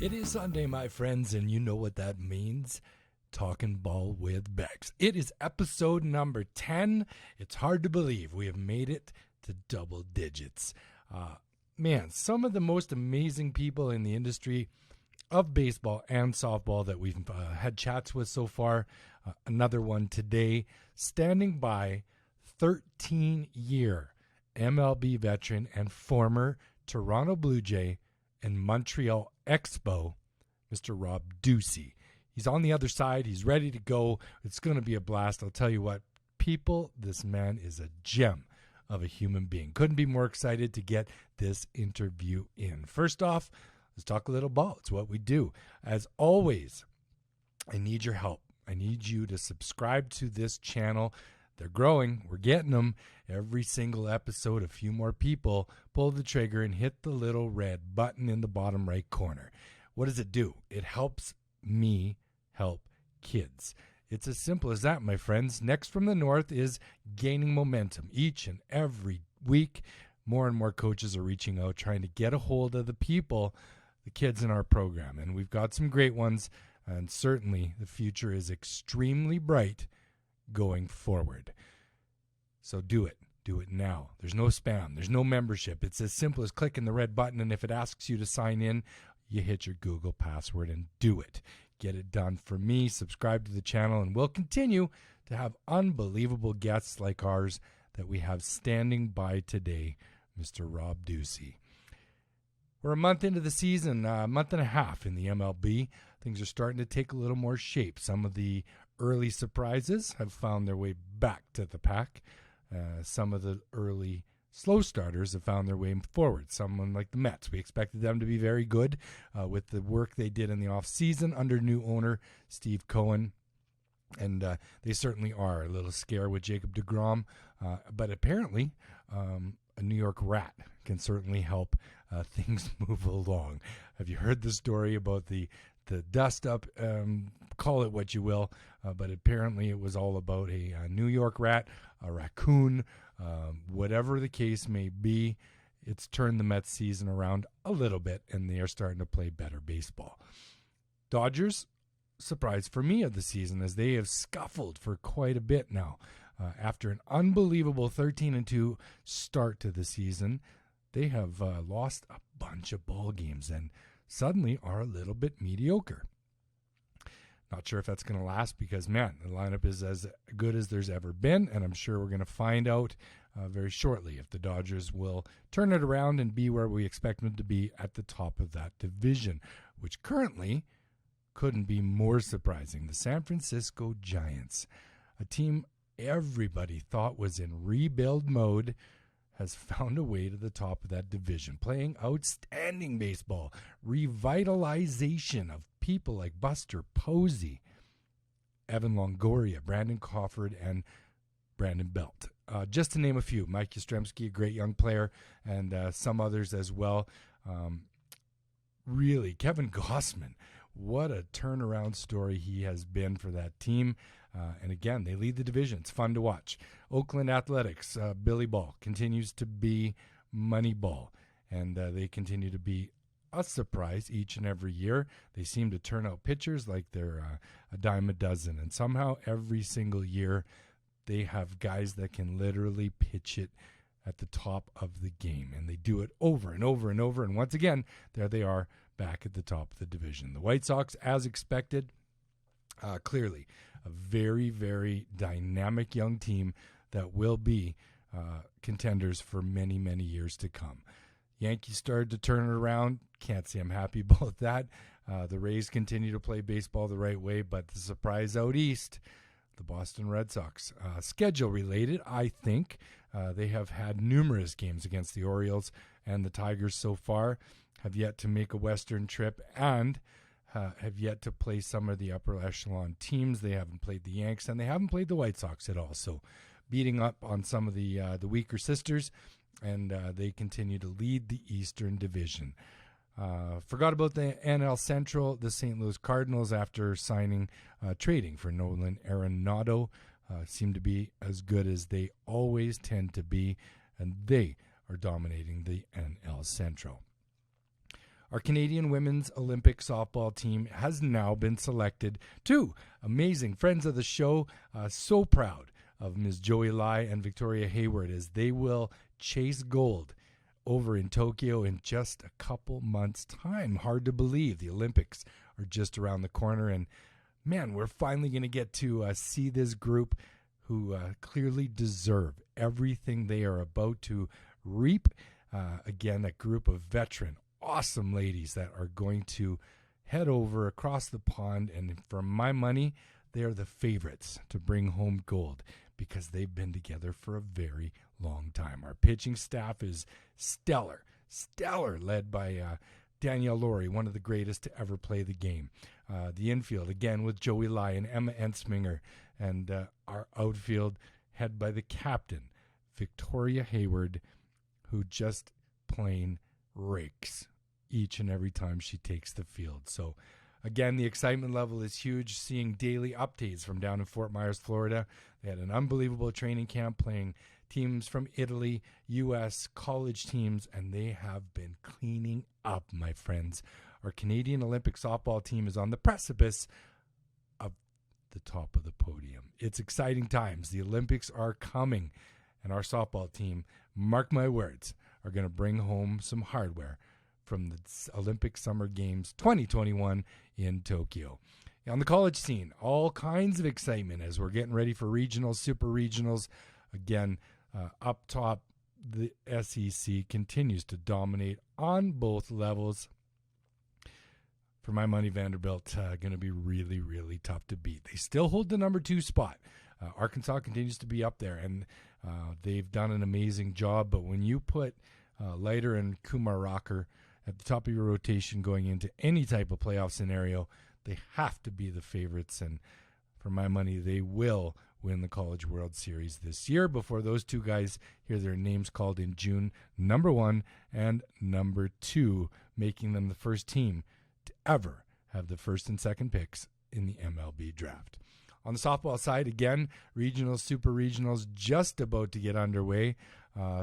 It is Sunday, my friends, and you know what that means. Talking ball with Bex. It is episode number 10. It's hard to believe we have made it to double digits. Man, some of the most amazing people in the industry of baseball and softball that we've had chats with so far. Another one today, standing by 13-year MLB veteran and former Toronto Blue Jay and Montreal Expo, Mr. Rob Ducey. He's on the other side. He's ready to go. It's going to be a blast. I'll tell you what, people, this man is a gem of a human being. Couldn't be more excited to get this interview in. First off, let's talk a little ball. It's what we do. As always, I need your help. I need you to subscribe to this channel. They're growing. We're getting them. Every single episode, a few more people pull the trigger and hit the little red button in the bottom right corner. What does it do? It helps me help kids. It's as simple as that, my friends. Next from the North is gaining momentum. Each and every week, more and more coaches are reaching out, trying to get a hold of the people, the kids in our program. And we've got some great ones, and certainly the future is extremely bright going forward. So do it. Do it now. There's no spam. There's no membership. It's as simple as clicking the red button, and if it asks you to sign in, you hit your Google password and do it. Get it done for me. Subscribe to the channel, and we'll continue to have unbelievable guests like ours that we have standing by today, Mr. Rob Ducey. We're a month into the season, a month and a half in the MLB. Things are starting to take a little more shape. Some of the early surprises have found their way back to the pack. Some of the early slow starters have found their way forward. Someone like the Mets, we expected them to be very good with the work they did in the offseason under new owner Steve Cohen. And they certainly are. A little scare with Jacob deGrom. But apparently, a New York rat can certainly help things move along. Have you heard the story about the dust up? Call it what you will. But apparently it was all about a New York rat, a raccoon, whatever the case may be. It's turned the Mets season around a little bit, and they are starting to play better baseball. Dodgers, surprise for me of the season, as they have scuffled for quite a bit now. After an unbelievable 13-2 start to the season, they have lost a bunch of ball games and suddenly are a little bit mediocre. Not sure if that's going to last because, man, the lineup is as good as there's ever been, and I'm sure we're going to find out very shortly if the Dodgers will turn it around and be where we expect them to be at the top of that division, which currently couldn't be more surprising. The San Francisco Giants, a team everybody thought was in rebuild mode, has found a way to the top of that division, playing outstanding baseball, revitalization of people like Buster Posey, Evan Longoria, Brandon Crawford, and Brandon Belt. Just to name a few. Mike Yastrzemski, a great young player, and some others as well. Really, Kevin Gossman, what a turnaround story he has been for that team. And again, they lead the division. It's fun to watch. Oakland Athletics, Billy Ball continues to be money ball, and they continue to be a surprise each and every year. They seem to turn out pitchers like they're a dime a dozen, and somehow every single year they have guys that can literally pitch it at the top of the game, and they do it over and over and over, and once again, there they are back at the top of the division. The White Sox, as expected, clearly a very, very dynamic young team that will be contenders for many, many years to come. Yankees started to turn it around. Can't say I'm happy about that. The Rays continue to play baseball the right way, but the surprise out east, the Boston Red Sox. Schedule related, I think. They have had numerous games against the Orioles, and the Tigers so far have yet to make a Western trip and have yet to play some of the upper echelon teams. They haven't played the Yanks, and they haven't played the White Sox at all. So beating up on some of the weaker sisters, and they continue to lead the Eastern Division. Forgot about the NL Central. The St. Louis Cardinals, after trading for Nolan Arenado, seem to be as good as they always tend to be, and they are dominating the NL Central. Our Canadian women's Olympic softball team has now been selected. Two amazing friends of the show. So proud of Ms. Joey Lai and Victoria Hayward as they will chase gold over in Tokyo in just a couple months' time. Hard to believe the Olympics are just around the corner, and man, we're finally going to get to see this group who clearly deserve everything they are about to reap. Again, a group of veteran, awesome ladies that are going to head over across the pond, and for my money, they're the favorites to bring home gold because they've been together for a very long time. Our pitching staff is stellar, led by Danielle Laurie, one of the greatest to ever play the game. The infield, again, with Joey Lai and Emma Ensminger, and our outfield, head by the captain, Victoria Hayward, who just plain rakes each and every time she takes the field. So, again, the excitement level is huge, seeing daily updates from down in Fort Myers, Florida. They had an unbelievable training camp playing teams from Italy, U.S., college teams, and they have been cleaning up, my friends. Our Canadian Olympic softball team is on the precipice of the top of the podium. It's exciting times. The Olympics are coming, and our softball team, mark my words, are going to bring home some hardware from the Olympic Summer Games 2021 in Tokyo. On the college scene, all kinds of excitement as we're getting ready for regionals, super regionals. Again, up top, the SEC continues to dominate on both levels. For my money, Vanderbilt going to be really, really tough to beat. They still hold the number 2 spot. Arkansas continues to be up there, and they've done an amazing job. But when you put Leiter and Kumar Rocker at the top of your rotation going into any type of playoff scenario, they have to be the favorites. And for my money, they will win the College World Series this year before those two guys hear their names called in June, number 1 and number 2, making them the first team to ever have the first and second picks in the MLB draft. On the softball side, again, regionals, super regionals just about to get underway.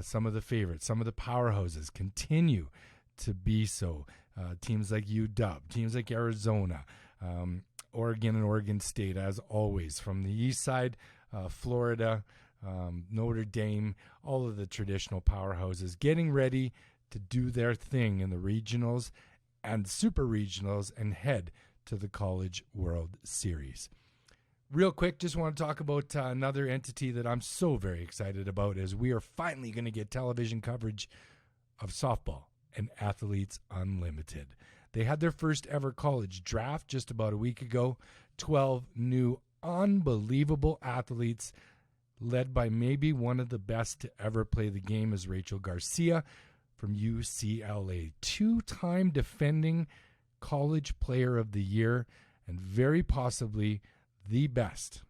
Some of the favorites, some of the powerhouses continue to be so. Teams like UW, teams like Arizona, Oregon and Oregon State, as always. From the east side, Florida, Notre Dame, all of the traditional powerhouses getting ready to do their thing in the regionals and super regionals and head to the College World Series. Real quick, just want to talk about another entity that I'm so very excited about, as we are finally going to get television coverage of softball and Athletes Unlimited. They had their first ever college draft just about a week ago. 12 new unbelievable athletes led by maybe one of the best to ever play the game is Rachel Garcia from UCLA. 2-time defending College Player of the Year and very possibly the best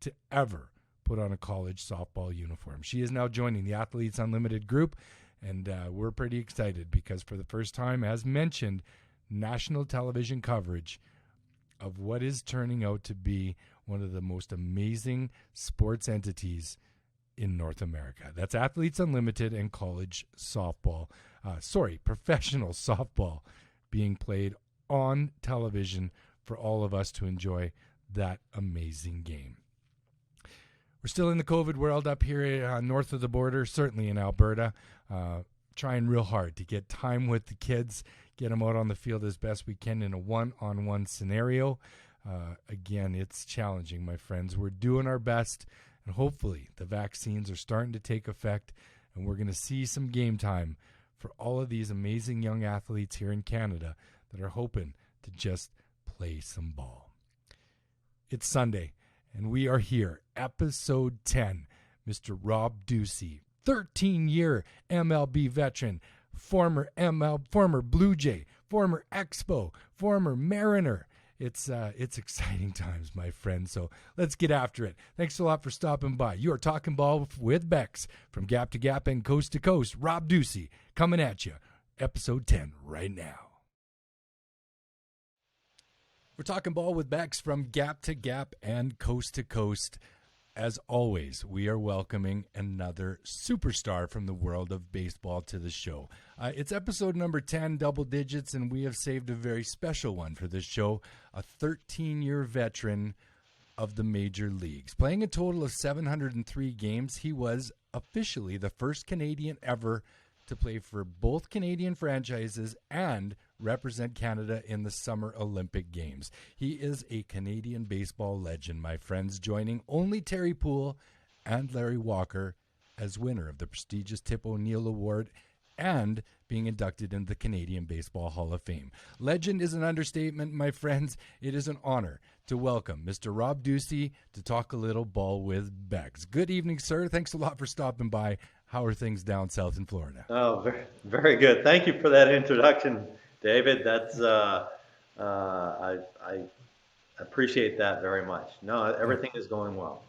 to ever put on a college softball uniform. She is now joining the Athletes Unlimited group, and we're pretty excited because for the first time, as mentioned, national television coverage of what is turning out to be one of the most amazing sports entities in North America. That's Athletes Unlimited and college softball. Professional softball being played on television for all of us to enjoy that amazing game. We're still in the COVID world up here north of the border, certainly in Alberta. Trying real hard to get time with the kids, get them out on the field as best we can in a one-on-one scenario. Again, it's challenging, my friends. We're doing our best, and hopefully the vaccines are starting to take effect, and we're going to see some game time for all of these amazing young athletes here in Canada that are hoping to just play some ball. It's Sunday, and we are here, episode 10. Mr. Rob Ducey, 13-year MLB veteran, former Blue Jay, former Expo, former Mariner. It's exciting times, my friend, so let's get after it. Thanks a lot for stopping by. You are talking ball with Bex from Gap to Gap and Coast to Coast. Rob Ducey coming at you, episode 10 right now. We're talking ball with Bex from Gap to Gap and Coast to Coast. As always, we are welcoming another superstar from the world of baseball to the show. It's episode number 10, double digits, and we have saved a very special one for this show, a 13-year veteran of the major leagues. Playing a total of 703 games, he was officially the first Canadian ever to play for both Canadian franchises and represent Canada in the Summer Olympic Games. He is a Canadian baseball legend, my friends, joining only Terry Poole and Larry Walker as winner of the prestigious Tip O'Neill Award and being inducted into the Canadian Baseball Hall of Fame. Legend is an understatement, my friends. It is an honor to welcome Mr. Rob Ducey to talk a little ball with Becks. Good evening, sir. Thanks a lot for stopping by. How are things down south in Florida? Oh, very, very good. Thank you for that introduction, David. That's I appreciate that very much. No, everything is going well.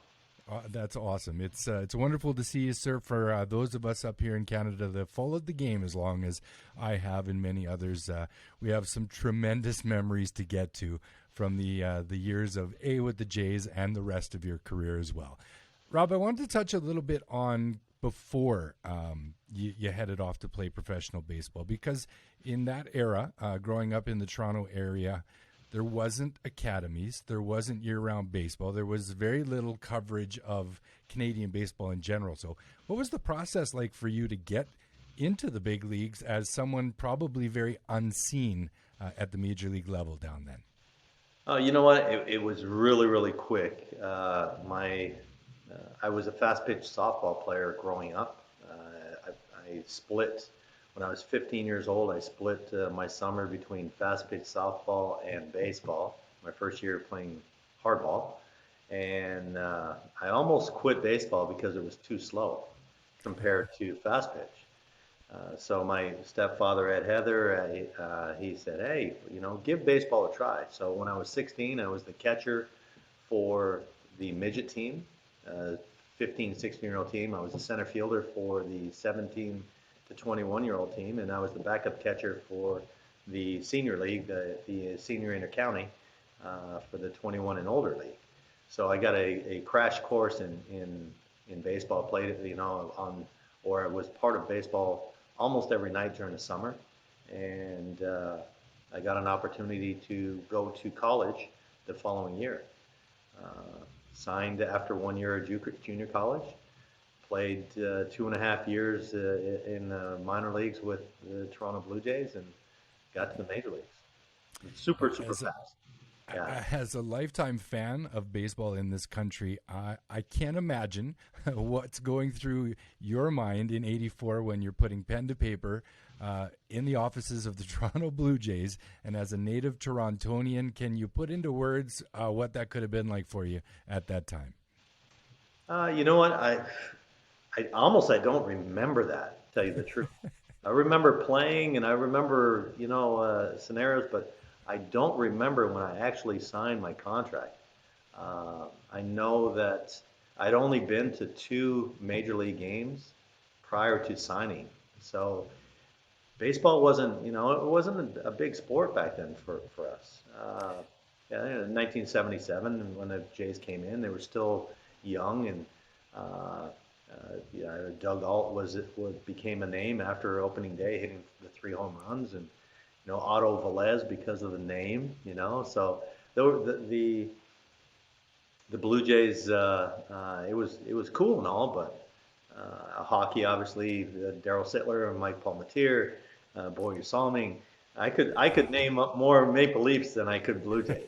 That's awesome. It's wonderful to see you, sir. For those of us up here in Canada that followed the game as long as I have and many others, we have some tremendous memories to get to from the years of with the Jays and the rest of your career as well. Rob, I wanted to touch a little bit on before you headed off to play professional baseball, because in that era, growing up in the Toronto area, there wasn't academies, there wasn't year-round baseball, there was very little coverage of Canadian baseball in general. So what was the process like for you to get into the big leagues as someone probably very unseen at the major league level down then? You know what? It was really, really quick. I was a fast-pitch softball player growing up. I split, when I was 15 years old, I split my summer between fast-pitch softball and baseball, my first year playing hardball. And I almost quit baseball because it was too slow compared to fast-pitch. So my stepfather, Ed Heather, he said, hey, give baseball a try. So when I was 16, I was the catcher for the midget team. 15, 16-year-old team. I was a center fielder for the 17 to 21-year-old team, and I was the backup catcher for the senior league, the senior intercounty, for the 21 and older league. So I got a crash course in baseball. Played or was part of baseball almost every night during the summer, and I got an opportunity to go to college the following year. Signed after 1 year of junior college, played 2.5 years in minor leagues with the Toronto Blue Jays, and got to the major leagues. Super fast. Yeah. As a lifetime fan of baseball in this country, I can't imagine what's going through your mind in '84 when you're putting pen to paper in the offices of the Toronto Blue Jays. And as a native Torontonian, can you put into words what that could have been like for you at that time? You know what? I don't remember that, to tell you the truth. I remember playing and I remember, scenarios, but I don't remember when I actually signed my contract. I know that I'd only been to 2 major league games prior to signing. So baseball wasn't, it wasn't a big sport back then for us. In 1977, when the Jays came in, they were still young, and Doug Alt became a name after opening day, hitting the 3 home runs, and Otto Velez because of the name, So the Blue Jays, it was cool and all, but hockey, obviously, Darryl Sittler and Mike Palmatier, Boyer Salming. I could name up more Maple Leafs than I could Blue Jays.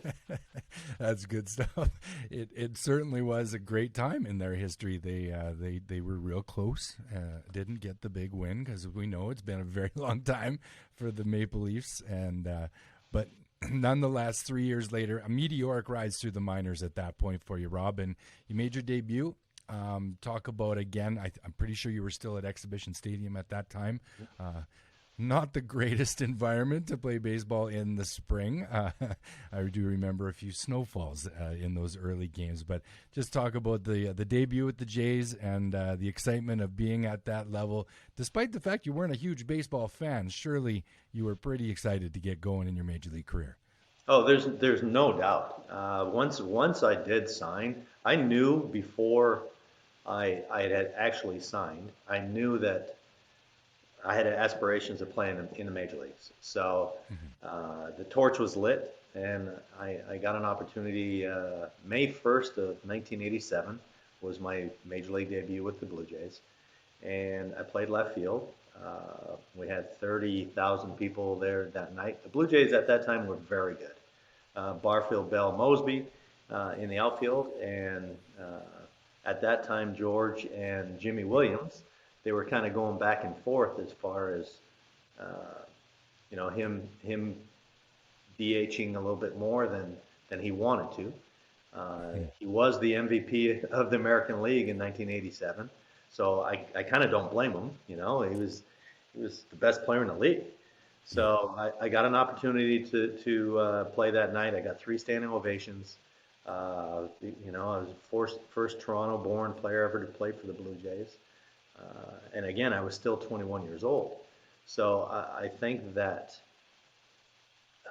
That's good stuff. It certainly was a great time in their history. They were real close. Didn't get the big win because we know it's been a very long time for the Maple Leafs. But nonetheless, 3 years later, a meteoric rise through the minors at that point for you, Rob. And you made your debut. Talk about, again, I'm pretty sure you were still at Exhibition Stadium at that time. Not the greatest environment to play baseball in the spring. I do remember a few snowfalls in those early games, but just talk about the debut with the Jays and the excitement of being at that level. Despite the fact you weren't a huge baseball fan, surely you were pretty excited to get going in your major league career. Oh, there's no doubt. Once I did sign, I knew before I had actually signed, I knew that I had aspirations of playing in the major leagues. So Mhm. the torch was lit, and I got an opportunity. May 1st of 1987 was my major league debut with the Blue Jays, and I played left field. We had 30,000 people there that night. The Blue Jays at that time were very good. Barfield, Bell, Moseby in the outfield, and at that time George and Jimmy Williams. They were kind of going back and forth as far as uh, him DHing a little bit more than he wanted to. He was the MVP of the American League in 1987, so I kind of don't blame him. He was the best player in the league. Yeah. So I got an opportunity to play that night. I got 3 standing ovations. I was the first Toronto-born player ever to play for the Blue Jays. And again, I was still 21 years old. So I think that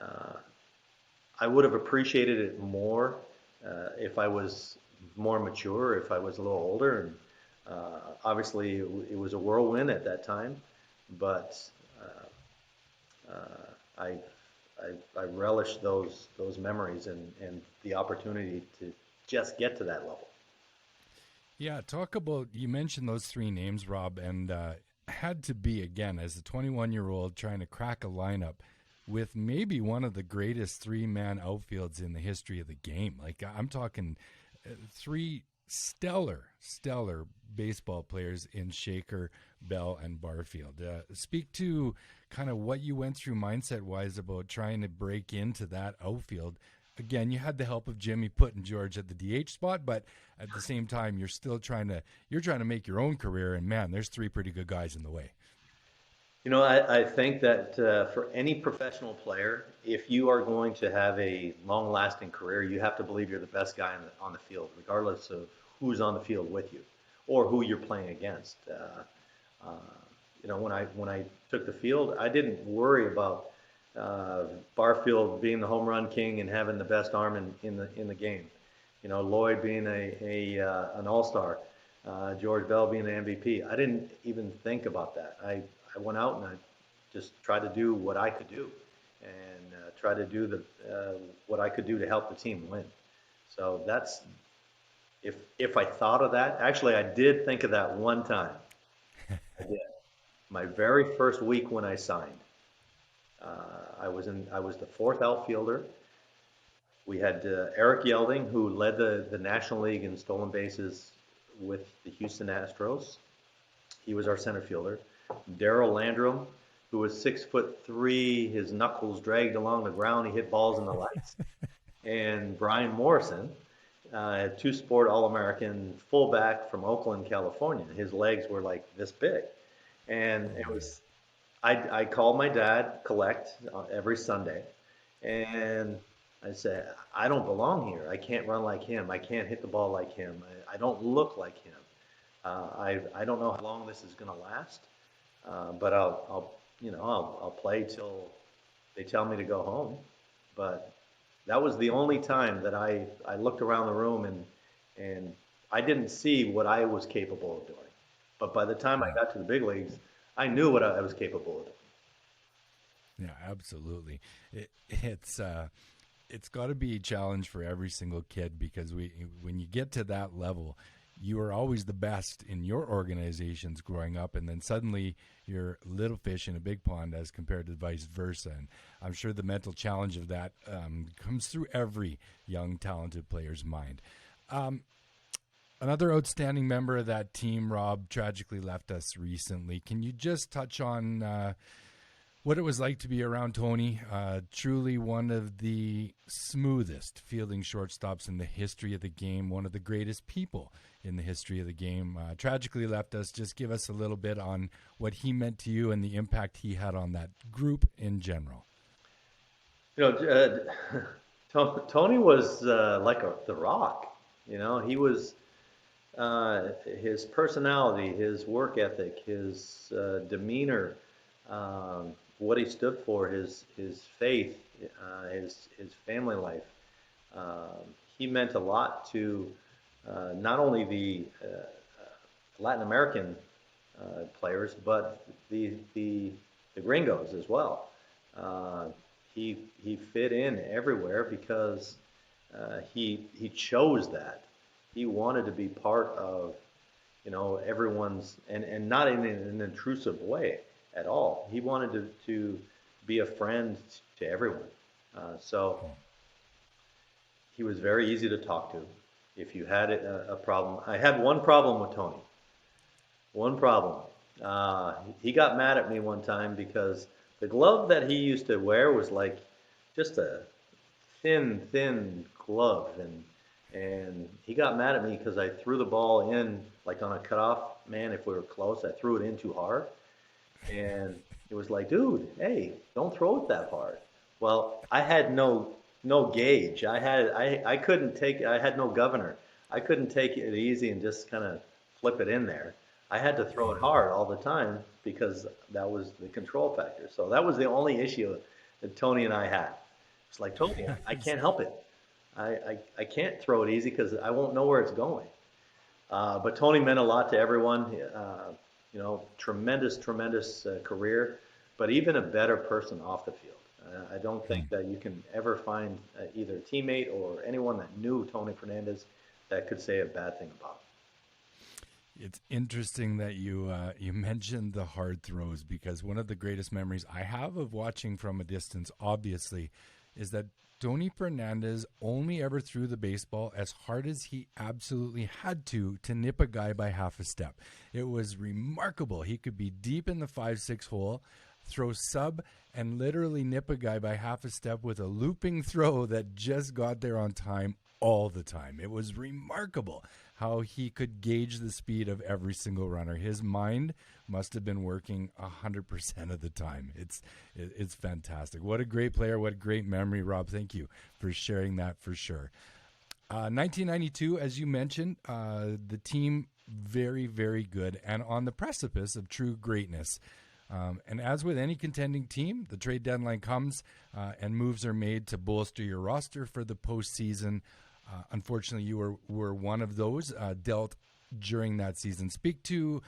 uh, I would have appreciated it more if I was more mature, if I was a little older. And obviously, it was a whirlwind at that time, but I, I relish those memories and the opportunity to just get to that level. Yeah, talk about, you mentioned those three names, Rob, and had to be, again, as a 21-year-old trying to crack a lineup with maybe one of the greatest three-man outfields in the history of the game. Like, I'm talking three stellar baseball players in Shaker, Bell, and Barfield. Speak to kind of what you went through mindset-wise about trying to break into that outfield. Again, you had the help of Jimmy putting George at the DH spot, but at the same time, you're trying to make your own career. And man, there's three pretty good guys in the way. I think that for any professional player, if you are going to have a long-lasting career, you have to believe you're the best guy on the field, regardless of who's on the field with you or who you're playing against. When I took the field, I didn't worry about Barfield being the home run king and having the best arm in the game. Lloyd being an all-star, George Bell being the MVP. I didn't even think about that. I went out and I just tried to do what I could do and try to do what I could do to help the team win. So that's if I thought of that. Actually, I did think of that one time. I did. My very first week when I signed, I was the fourth outfielder. We had Eric Yelding, who led the National League in stolen bases with the Houston Astros. He was our center fielder. Darrell Landrum, who was 6'3", his knuckles dragged along the ground. He hit balls in the lights. And Brian Morrison, two-sport All-American fullback from Oakland, California. His legs were like this big. And it was, I called my dad, collect every Sunday. And I said, I don't belong here. I can't run like him. I can't hit the ball like him. I don't look like him. I don't know how long this is going to last, but I'll play till they tell me to go home. But that was the only time that I looked around the room and I didn't see what I was capable of doing. But by the time I Yeah. got to the big leagues, I knew what I was capable of doing. Yeah, absolutely. It's got to be a challenge for every single kid because when you get to that level, you are always the best in your organizations growing up, and then suddenly you're little fish in a big pond as compared to vice versa. And I'm sure the mental challenge of that comes through every young talented player's mind. Another outstanding member of that team, Rob, tragically left us recently. Can you just touch on what it was like to be around Tony? Truly one of the smoothest fielding shortstops in the history of the game, one of the greatest people in the history of the game. Tragically left us. Just give us a little bit on what he meant to you and the impact he had on that group in general. Tony was like the Rock. He was his personality, his work ethic, his demeanor, what he stood for, his faith his family life. He meant a lot to not only the Latin American players, but the gringos as well. He fit in everywhere because he chose that. He wanted to be part of, everyone's, and not in an intrusive way at all. He wanted to be a friend to everyone. So he was very easy to talk to. If you had a problem, I had one problem with Tony. One problem. He got mad at me one time because the glove that he used to wear was like just a thin glove, and he got mad at me because I threw the ball in like on a cutoff man. If we were close, I threw it in too hard, and it was like, dude, hey, don't throw it that hard. Well, I had no gauge. I couldn't take. I had no governor. I couldn't take it easy and just kind of flip it in there. I had to throw it hard all the time because that was the control factor. So that was the only issue that Tony and I had. It's like, Tony, I can't help it. I can't throw it easy because I won't know where it's going. But Tony meant a lot to everyone. Tremendous career, but even a better person off the field. I don't think that you can ever find either a teammate or anyone that knew Tony Fernandez that could say a bad thing about him. It's interesting that you mentioned the hard throws, because one of the greatest memories I have of watching from a distance, obviously, is that Tony Fernandez only ever threw the baseball as hard as he absolutely had to nip a guy by half a step. It was remarkable. He could be deep in the 5-6 hole, throw sub, and literally nip a guy by half a step with a looping throw that just got there on time all the time. It was remarkable how he could gauge the speed of every single runner. His mind must have been working 100% of the time. It's fantastic. What a great player. What a great memory, Rob. Thank you for sharing that for sure. 1992, as you mentioned, the team very, very good and on the precipice of true greatness. And as with any contending team, the trade deadline comes and moves are made to bolster your roster for the postseason. Unfortunately, you were one of those dealt during that season. Speak to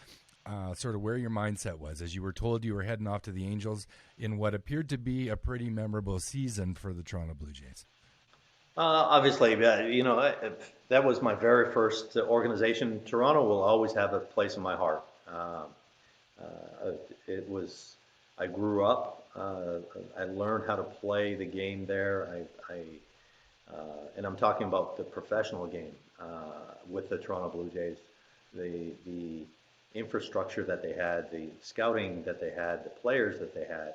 sort of where your mindset was as you were told you were heading off to the Angels in what appeared to be a pretty memorable season for the Toronto Blue Jays. Obviously, that was my very first organization. Toronto will always have a place in my heart. I grew up. I learned how to play the game there. And I'm talking about the professional game with the Toronto Blue Jays. The infrastructure that they had, the scouting that they had, the players that they had.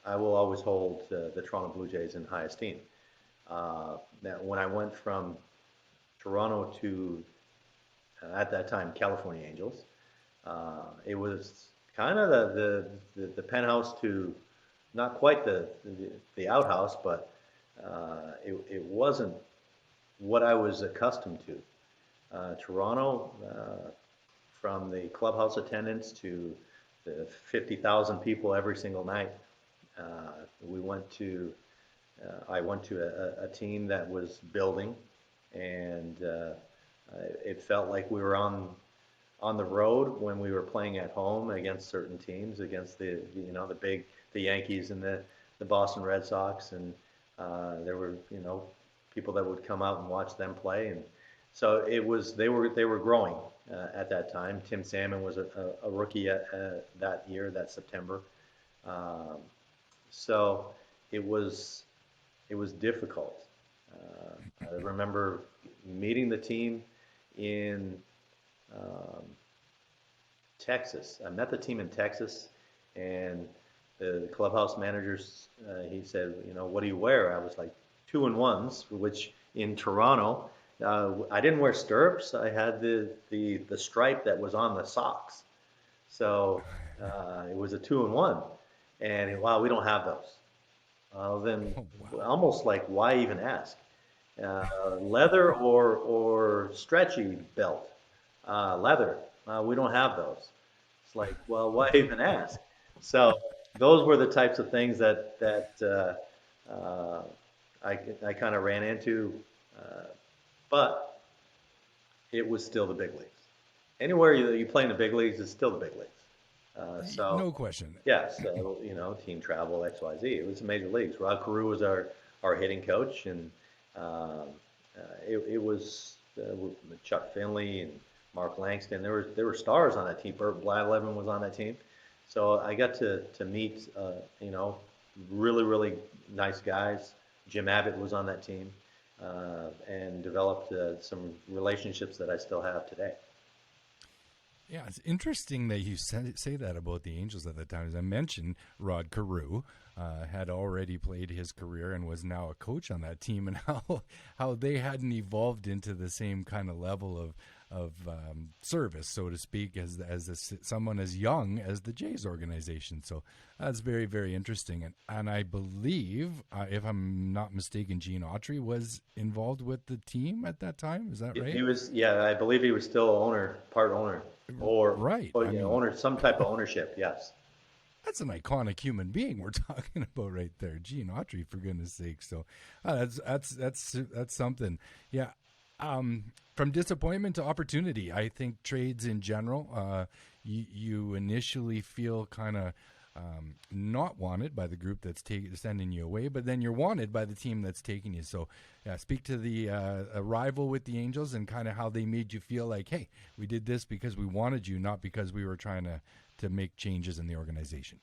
I will always hold the Toronto Blue Jays in high esteem. Now, when I went from Toronto to, at that time, California Angels, it was kind of the penthouse to not quite the outhouse, but it wasn't what I was accustomed to. Toronto, from the clubhouse attendance to the 50,000 people every single night. I went to a team that was building, and it felt like we were on the road when we were playing at home against certain teams, against the Yankees and the Boston Red Sox, and there were people that would come out and watch them play, and so they were growing at that time. Tim Salmon was a rookie that year, that September, so it was difficult. I remember meeting the team in Texas. I met the team in Texas, and the clubhouse managers, he said, what do you wear? I was like 2-in-1s, which in Toronto, I didn't wear stirrups. I had the stripe that was on the socks. So it was a 2-in-1. And wow, we don't have those. Then almost like, why even ask? Leather or stretchy belt? Leather. We don't have those. It's like, well, why even ask? So those were the types of things that I kind of ran into, but it was still the big leagues. Anywhere you play in the big leagues is still the big leagues. No question. Yeah, so, team travel, X, Y, Z. It was the major leagues. Rod Carew was our hitting coach, and it was Chuck Finley and Mark Langston. There were stars on that team. Burt Blyleven was on that team. So I got to meet, really, really nice guys. Jim Abbott was on that team, and developed some relationships that I still have today. Yeah, it's interesting that you say that about the Angels at the time. As I mentioned, Rod Carew had already played his career and was now a coach on that team, and how they hadn't evolved into the same kind of level of service, so to speak, as someone as young as the Jays organization. So that's very, very interesting. And I believe, if I'm not mistaken, Gene Autry was involved with the team at that time. Is that right? He was, yeah, I believe he was still part owner, or right, owner, some type of ownership. Yes. That's an iconic human being we're talking about right there, Gene Autry, for goodness sake. So that's something. Yeah. From disappointment to opportunity, I think trades in general, you initially feel kind of not wanted by the group that's sending you away, but then you're wanted by the team that's taking you. So, yeah, speak to the arrival with the Angels and kind of how they made you feel like, hey, we did this because we wanted you, not because we were trying to make changes in the organization.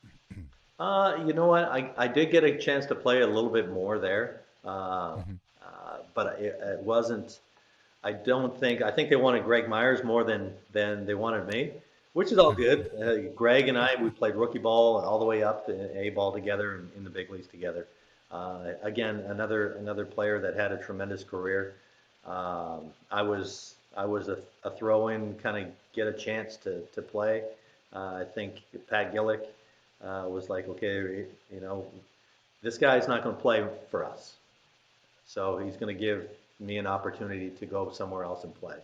You know what? I did get a chance to play a little bit more there, but it wasn't. I think they wanted Greg Myers more than they wanted me, which is all good. Greg and I, we played rookie ball all the way up to A ball together in the big leagues together. Again, another player that had a tremendous career. I was a throw-in, kind of get a chance to play. I think Pat Gillick was like, okay, this guy's not going to play for us, so he's going to give me an opportunity to go somewhere else and play.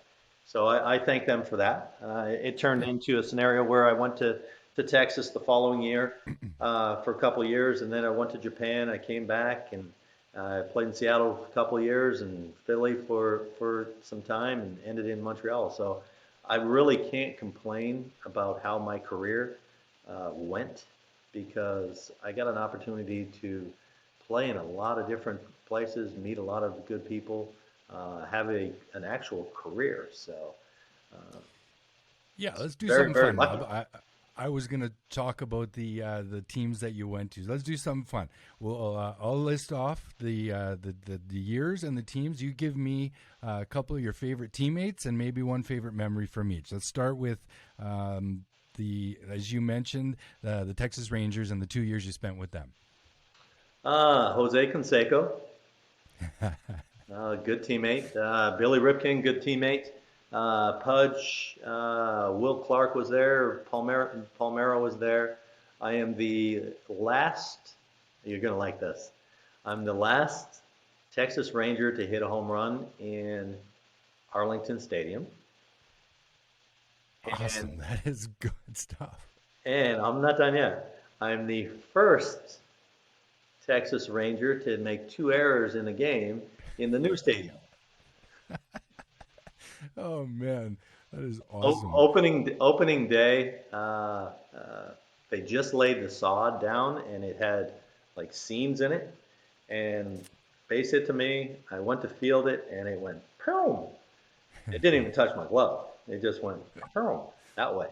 So I thank them for that. It turned into a scenario where I went to Texas the following year for a couple of years, and then I went to Japan. I came back and I played in Seattle a couple of years and Philly for some time, and ended in Montreal. So I really can't complain about how my career went, because I got an opportunity to play in a lot of different places, meet a lot of good people, have an actual career. So yeah, let's do something fun, Rob. I was going to talk about the teams that you went to. Let's do something fun. Well, I'll list off the years and the teams. You give me a couple of your favorite teammates and maybe one favorite memory from each. Let's start with as you mentioned, the Texas Rangers and the 2 years you spent with them. Jose Canseco, good teammate. Billy Ripken, good teammate. Pudge, Will Clark was there. Palmero was there. I am the last, you're going to like this, I'm the last Texas Ranger to hit a home run in Arlington Stadium. Awesome. That is good stuff. And I'm not done yet. I'm the first Texas Ranger to make 2 errors in a game in the new stadium. Oh man, that is awesome. Opening day, they just laid the sod down and it had like seams in it, and base hit to me. I went to field it and it went boom. It didn't even touch my glove. It just went boom that way.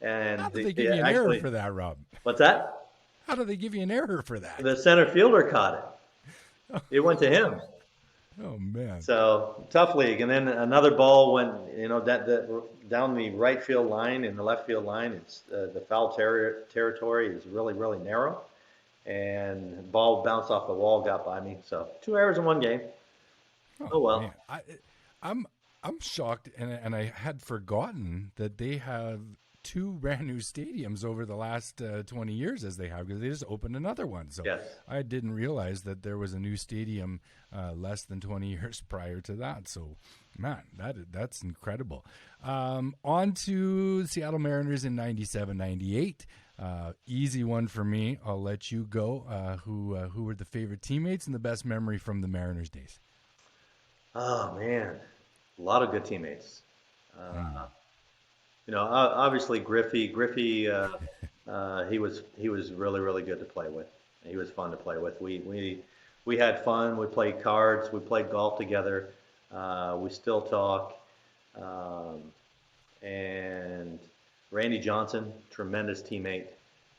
And how did they give you an error for that, Rob? What's that? How did they give you an error for that? The center fielder caught it. It went to him. Oh man! So tough league, and then another ball went, down the right field line and the left field line. It's the foul territory is really, really narrow, and the ball bounced off the wall, got by me. So 2 errors in one game. Oh well. Man. I'm shocked, and I had forgotten that they have 2 brand new stadiums over the last 20 years, as they have, because they just opened another one. So yes. I didn't realize that there was a new stadium less than 20 years prior to that. So, man, that's incredible. On to Seattle Mariners in 97, 98. Easy one for me. I'll let you go. Who were the favorite teammates and the best memory from the Mariners days? Oh man, a lot of good teammates. Obviously Griffey. He was really really good to play with. He was fun to play with. We had fun. We played cards. We played golf together. We still talk. And Randy Johnson, tremendous teammate.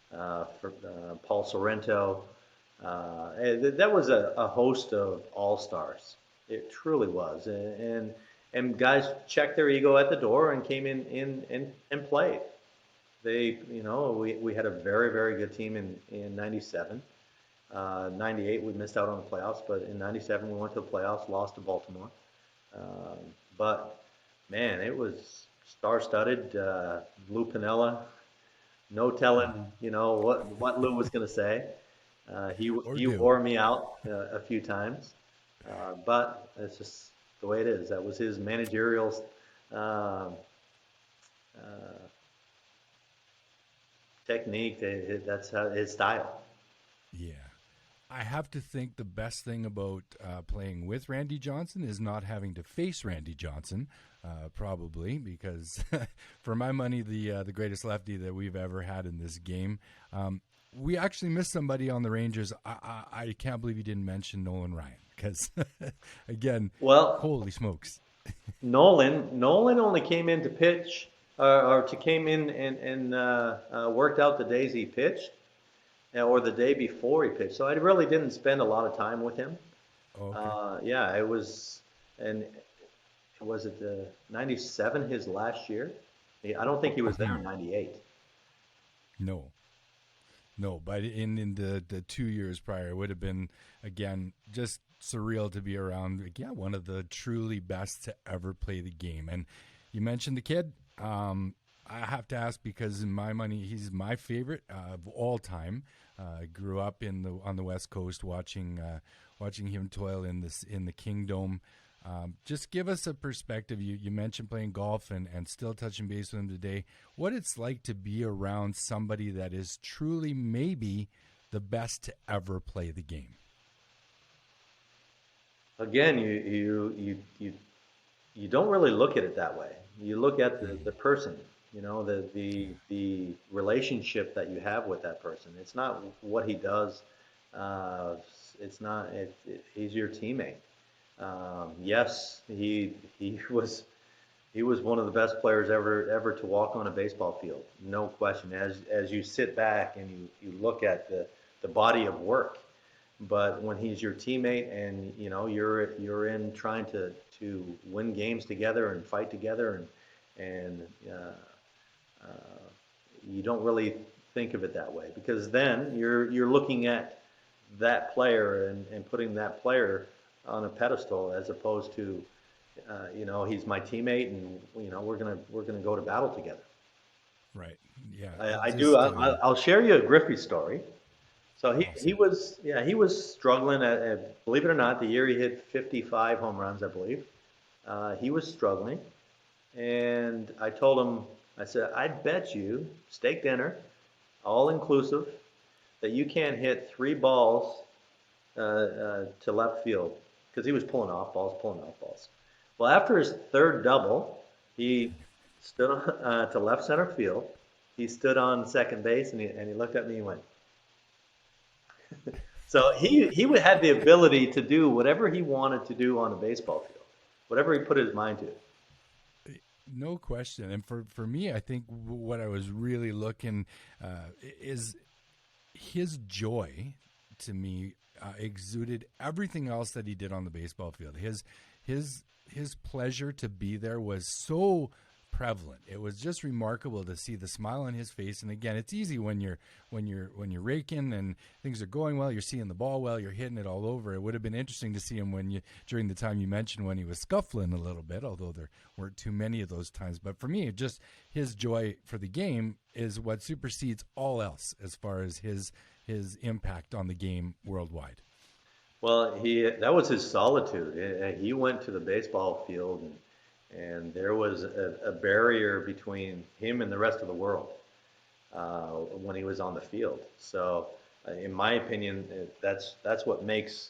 For Paul Sorrento. That was a host of all-stars. It truly was. And guys checked their ego at the door and came in and played. We had a very, very good team in 97. 98, we missed out on the playoffs, but in 97, we went to the playoffs, lost to Baltimore. But, man, it was star-studded. Lou Piniella, no telling, what Lou was going to say. He wore me out a few times. But it's just the way it is. That was his managerial technique. That's his style. Yeah. I have to think the best thing about playing with Randy Johnson is not having to face Randy Johnson, probably, because for my money, the greatest lefty that we've ever had in this game. We actually missed somebody on the Rangers. I can't believe you didn't mention Nolan Ryan, because, again, holy smokes. Nolan only came in to pitch, came in and worked out the days he pitched. Or the day before he pitched. So I really didn't spend a lot of time with him. Okay. It was, and was it 97 his last year? I don't think he was there in 98. No, but in the 2 years prior, it would have been, again, just surreal to be around, one of the truly best to ever play the game. And you mentioned the kid. I have to ask, because in my money, he's my favorite of all time. I grew up on the West Coast watching him toil in the Kingdom. Just give us a perspective. You mentioned playing golf and still touching base with him today. What it's like to be around somebody that is truly maybe the best to ever play the game. Again, you don't really look at it that way. You look at the person. The relationship that you have with that person. It's not what he does. He's your teammate. Yes, he was one of the best players ever to walk on a baseball field. No question. As you sit back and you look at the body of work, but when he's your teammate and you're in trying to win games together and fight together and you don't really think of it that way, because then you're looking at that player and putting that player on a pedestal, as opposed to he's my teammate and we're gonna go to battle together. Right. Yeah. I'll share you a Griffey story. So he was struggling believe it or not, the year he hit 55 home runs, I believe. He was struggling, and I told him, I said, I'd bet you, steak dinner, all inclusive, that you can't hit 3 balls to left field, because he was pulling off balls. Well, after his third double, he stood to left center field. He stood on second base, and he looked at me and went. So he had the ability to do whatever he wanted to do on a baseball field, whatever he put his mind to. No question. And for me, I think what I was really looking is his joy, to me, exuded everything else that he did on the baseball field. His pleasure to be there was so prevalent. It was just remarkable to see the smile on his face. And again, it's easy when you're raking and things are going well, you're seeing the ball well, you're hitting it all over. It would have been interesting to see him during the time you mentioned when he was scuffling a little bit, although there weren't too many of those times. But for me, just his joy for the game is what supersedes all else as far as his impact on the game worldwide. Well, that was his solitude. He went to the baseball field and there was a barrier between him and the rest of the world. when he was on the field. So, in my opinion, that's what makes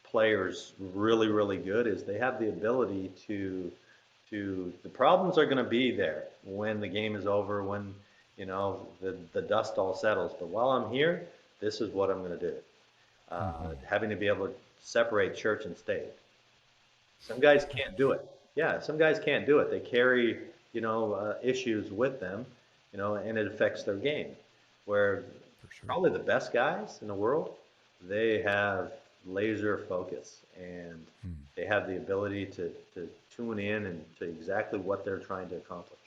players really, really good is they have the ability to the problems are going to be there when the game is over, when the dust all settles. But while I'm here, this is what I'm going to do. Having to be able to separate church and state. Some guys can't do it. Yeah, some guys can't do it. They carry issues with them, and it affects their game. Where For sure. probably the best guys in the world, they have laser focus and they have the ability to tune in and to exactly what they're trying to accomplish.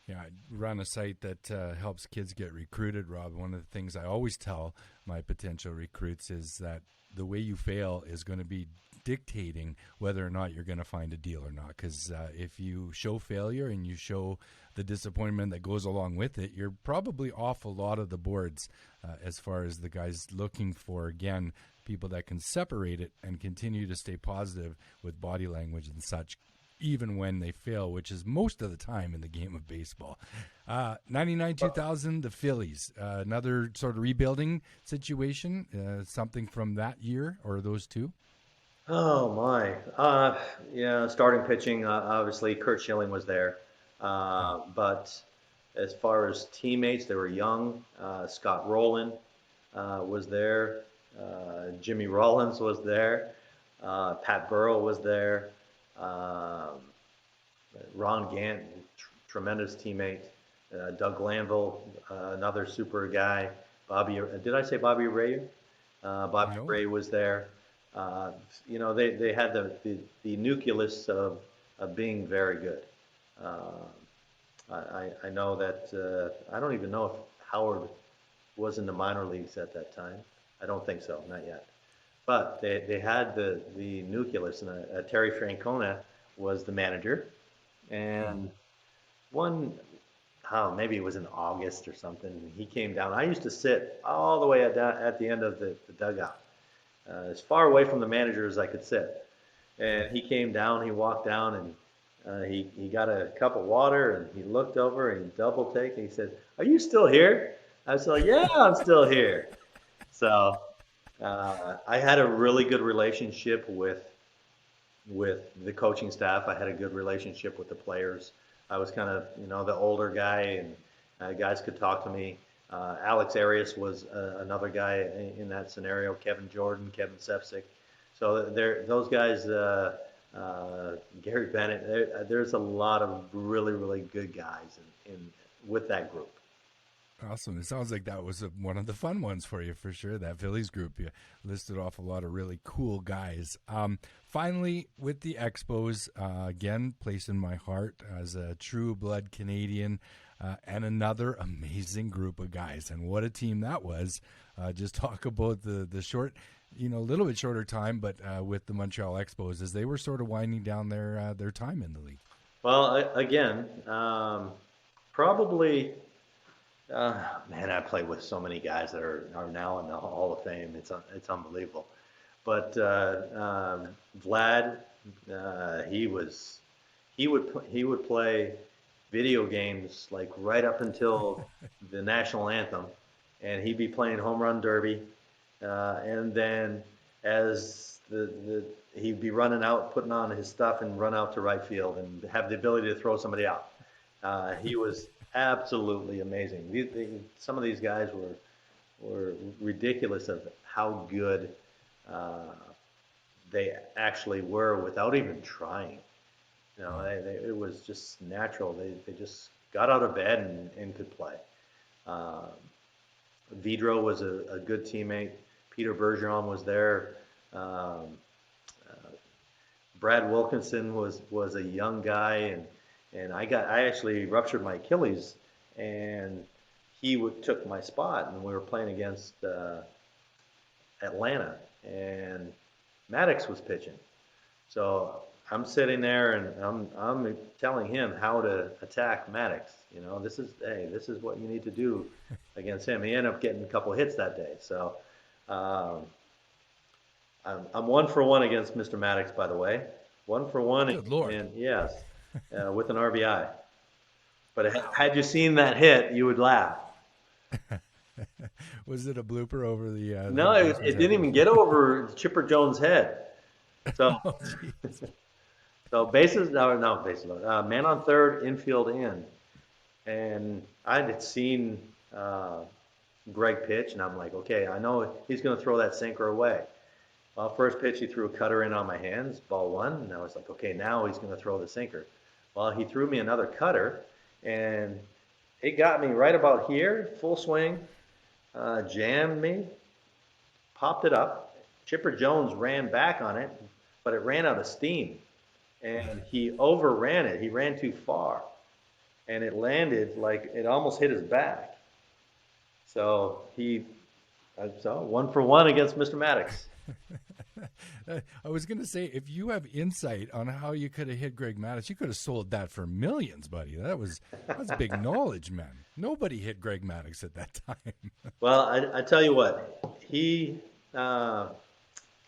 Yeah, I run a site that helps kids get recruited, Rob. One of the things I always tell my potential recruits is that the way you fail is going to be dictating whether or not you're going to find a deal or not. Because if you show failure and you show the disappointment that goes along with it, you're probably off a lot of the boards as far as the guys looking for, again, people that can separate it and continue to stay positive with body language and such, even when they fail, which is most of the time in the game of baseball. 99-2000, the Phillies, another sort of rebuilding situation, something from that year or those two? Oh my, yeah. Starting pitching, obviously Kurt Schilling was there, Yeah. but as far as teammates, they were young. Scott Rowland was there. Jimmy Rollins was there. Pat Burrow was there. Um, Ron Gant, tremendous teammate. Doug Glanville, another super guy. Bobby, did I say Bobby Ray? Bobby No. Ray was there. They had the nucleus of being very good. I know that I don't even know if Howard was in the minor leagues at that time. I don't think so, not yet. But they had the nucleus, and Terry Francona was the manager. And one, oh, maybe it was in August or something, he came down. I used to sit all the way at the end of the dugout, as far away from the manager as I could sit. And he came down, he walked down, and he got a cup of water, and he looked over, and he double take, and he said, "Are you still here?" I was like, "Yeah, I'm still here." So I had a really good relationship with the coaching staff. I had a good relationship with the players. I was kind of, the older guy, and guys could talk to me. Alex Arias was another guy in that scenario. Kevin Jordan, Kevin Sepsic. So those guys, Gary Bennett. There's a lot of really, really good guys in with that group. Awesome. It sounds like that was one of the fun ones for you, for sure. That Phillies group, you listed off a lot of really cool guys. Finally, with the Expos, again, place in my heart as a true blood Canadian, and another amazing group of guys. And what a team that was. Just talk about the short, a little bit shorter time, but with the Montreal Expos as they were sort of winding down their time in the league. Well, again, probably. Man, I played with so many guys that are now in the Hall of Fame. It's unbelievable. But Vlad, he would play video games like right up until the national anthem, and he'd be playing home run derby, and then as he'd be running out, putting on his stuff, and run out to right field, and have the ability to throw somebody out. He was absolutely amazing. Some of these guys were ridiculous of how good they actually were without even trying. It was just natural. They just got out of bed and could play. Vidro was a good teammate. Peter Bergeron was there. Brad Wilkinson was a young guy, and I actually ruptured my Achilles, and he took my spot, and we were playing against Atlanta, and Maddox was pitching. So I'm sitting there, and I'm telling him how to attack Maddox. This is what you need to do against him. He ended up getting a couple hits that day. So I'm 1-for-1 against Mr. Maddox, by the way. 1-for-1. Good Lord. And yes, with an RBI. But had you seen that hit, you would laugh. Was it a blooper over the? No, it didn't even get over Chipper Jones' head. So, Oh, jeez. so bases, no, bases loaded. Man on third, infield in, and I had seen Greg pitch, and I'm like, okay, I know he's going to throw that sinker away. Well, first pitch, he threw a cutter in on my hands, ball one, and I was like, okay, now he's going to throw the sinker. Well, he threw me another cutter, and it got me right about here, full swing, jammed me, popped it up. Chipper Jones ran back on it, but it ran out of steam, and he overran it. He ran too far, and it landed like it almost hit his back. So so 1 for 1 against Mr. Maddox. I was going to say, if you have insight on how you could have hit Greg Maddux, you could have sold that for millions, buddy. That's big knowledge, man. Nobody hit Greg Maddux at that time. Well, I tell you what,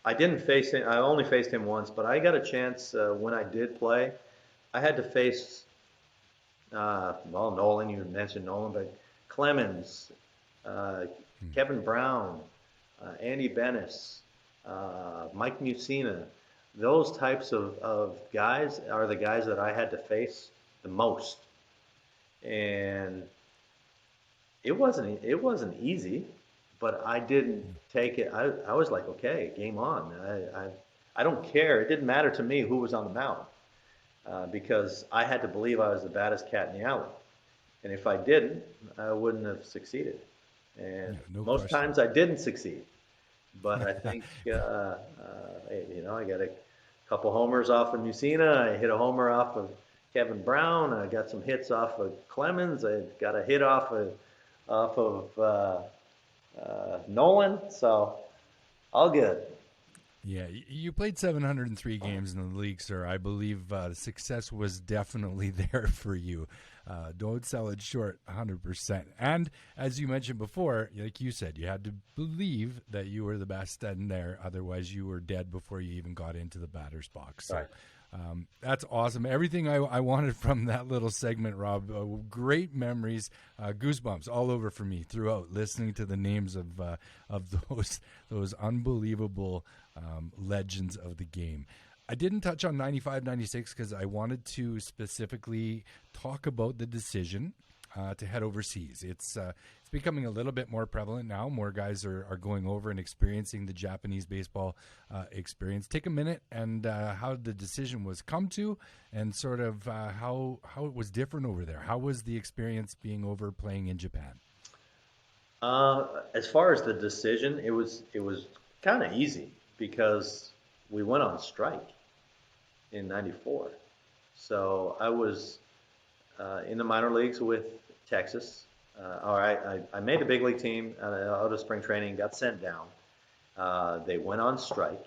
I didn't face him. I only faced him once, but I got a chance when I did play. I had to face, Nolan. You mentioned Nolan, but Clemens, Kevin Brown, Andy Bennis, Mike Mussina. Those types of guys are the guys that I had to face the most, and it wasn't easy, but I didn't take it. I was like, okay, game on. I don't care. It didn't matter to me who was on the mound because I had to believe I was the baddest cat in the alley, and if I didn't, I wouldn't have succeeded. And most times I didn't succeed. But I think, I got a couple homers off of Mussina. I hit a homer off of Kevin Brown. I got some hits off of Clemens. I got a hit off of Nolan. So all good. Yeah, you played 703 games in the league, sir. I believe the success was definitely there for you. Don't sell it short 100%. And as you mentioned before, like you said, you had to believe that you were the best in there. Otherwise, you were dead before you even got into the batter's box. So, right. That's awesome. Everything I wanted from that little segment, Rob. Great memories, goosebumps all over for me throughout listening to the names of those unbelievable legends of the game. I didn't touch on 95, 96 because I wanted to specifically talk about the decision to head overseas. It's becoming a little bit more prevalent now. More guys are going over and experiencing the Japanese baseball experience. Take a minute and how the decision was come to and sort of how it was different over there. How was the experience being over playing in Japan? As far as the decision, it was kind of easy because we went on strike in '94. So I was in the minor leagues with Texas. I made the big league team out of spring training, got sent down. They went on strike.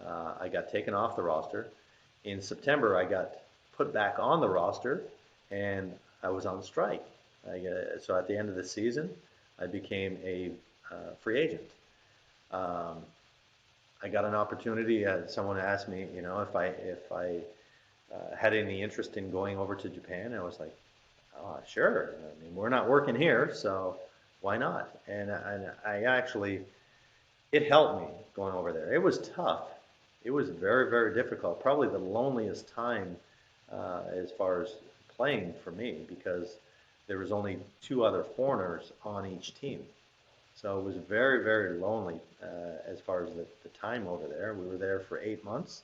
I got taken off the roster. In September, I got put back on the roster, and I was on strike. So at the end of the season, I became a free agent. I got an opportunity. Someone asked me, if I had any interest in going over to Japan. I was like, oh, sure. I mean, we're not working here, so why not? And I actually, it helped me going over there. It was tough. It was very, very difficult. Probably the loneliest time as far as playing for me because there was only 2 other foreigners on each team. So it was very, very lonely as far as the time over there. We were there for 8 months.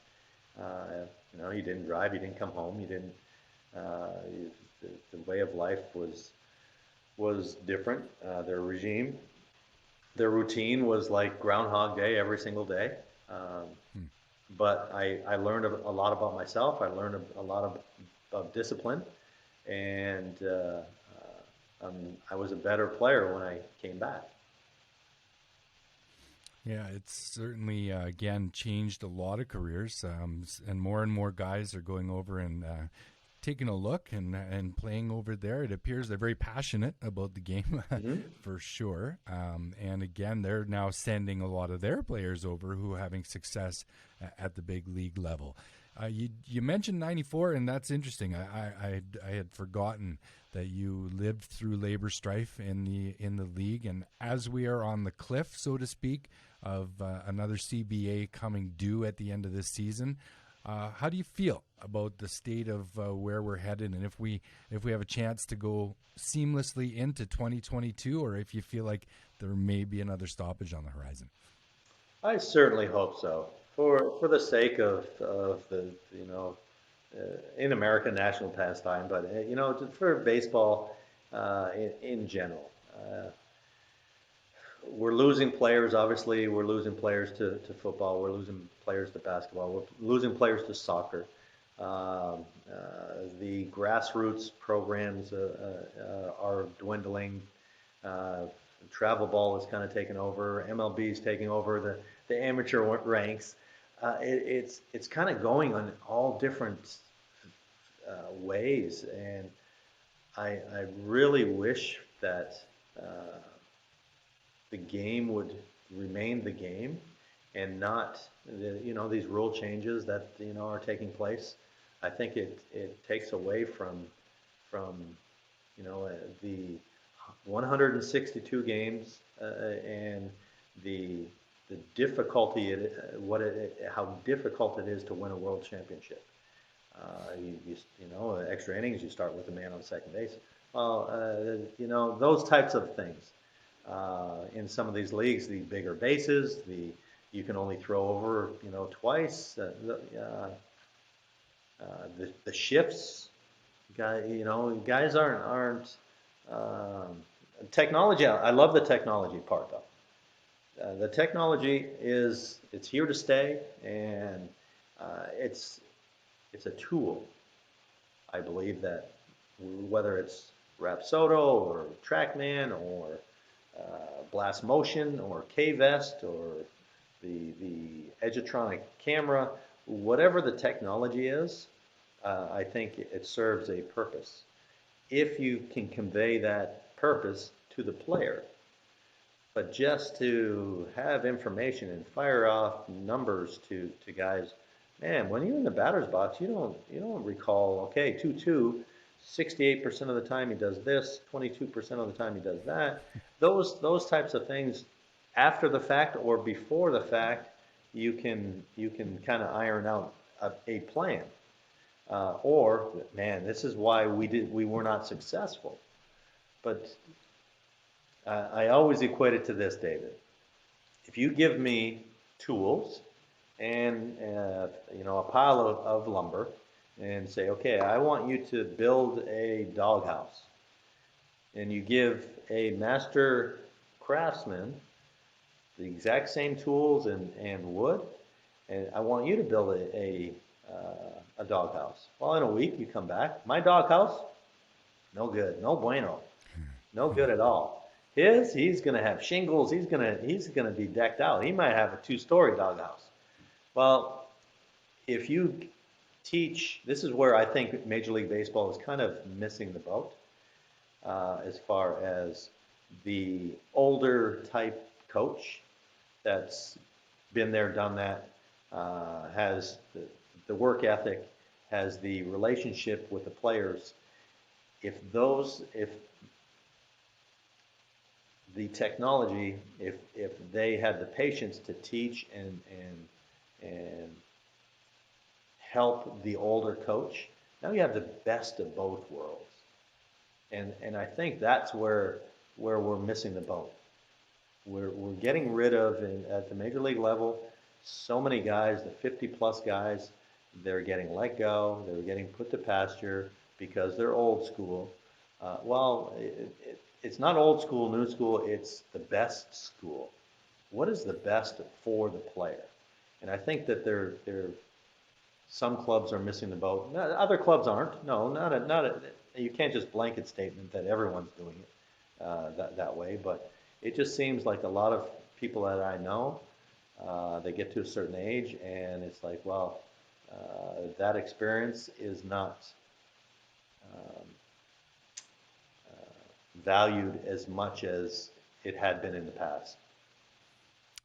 You didn't drive, you didn't come home, you didn't. The way of life was different. Their regime, their routine was like Groundhog Day every single day. But I learned a lot about myself. I learned a lot of discipline, and I was a better player when I came back. Yeah, it's certainly, again, changed a lot of careers, and more guys are going over and taking a look and playing over there. It appears they're very passionate about the game, for sure. And again, they're now sending a lot of their players over who are having success at the big league level. You mentioned '94, and that's interesting. I had forgotten that you lived through labor strife in the league, and as we are on the cliff, so to speak, of another CBA coming due at the end of this season, how do you feel about the state of where we're headed, and if we have a chance to go seamlessly into 2022, or if you feel like there may be another stoppage on the horizon? I certainly hope so. For the sake of the in America national pastime, but for baseball in general. We're losing players, obviously. We're losing players to football. We're losing players to basketball. We're losing players to soccer. The grassroots programs are dwindling. Travel ball is kind of taking over. MLB is taking over the amateur ranks. It's kind of going on all different ways, and I really wish that the game would remain the game and not these rule changes that are taking place. I think it takes away from the 162 games and the difficulty how difficult it is to win a world championship. Extra innings, you start with a man on second base. Well, those types of things. In some of these leagues, the bigger bases, you can only throw over twice. The shifts, guys aren't technology. I love the technology part though. The technology it's here to stay, and it's a tool. I believe that whether it's Rapsodo or TrackMan or Blast Motion or K-Vest or the Edgertronic camera, whatever the technology is, I think it serves a purpose. If you can convey that purpose to the player, but just to have information and fire off numbers to guys, man, when you're in the batter's box, you don't recall, okay, 2-2, 68% of the time he does this, 22% of the time he does that. Those types of things, after the fact or before the fact, you can kind of iron out a plan. Or, man, this is why we were not successful. But I always equate it to this, David. If you give me tools and a pile of lumber and say, okay, I want you to build a doghouse, and you give a master craftsman the exact same tools and wood, and I want you to build a doghouse. Well, in a week you come back, my doghouse, no good, no bueno, no good at all. He's going to have shingles. He's going to be decked out. He might have a 2-story doghouse. Well, if you teach, this is where I think Major League Baseball is kind of missing the boat as far as the older type coach that's been there, done that, has the work ethic, has the relationship with the players. If the technology, if they had the patience to teach and help the older coach, now you have the best of both worlds. And I think that's where we're missing the boat. We're getting rid of, at the major league level, so many guys, the 50-plus guys, they're getting let go, they're getting put to pasture because they're old school. It's not old school, new school, it's the best school. What is the best for the player? And I think that some clubs are missing the boat. Other clubs aren't. No, you can't just blanket statement that everyone's doing it that way. But it just seems like a lot of people that I know, they get to a certain age and it's like, well, that experience is not valued as much as it had been in the past.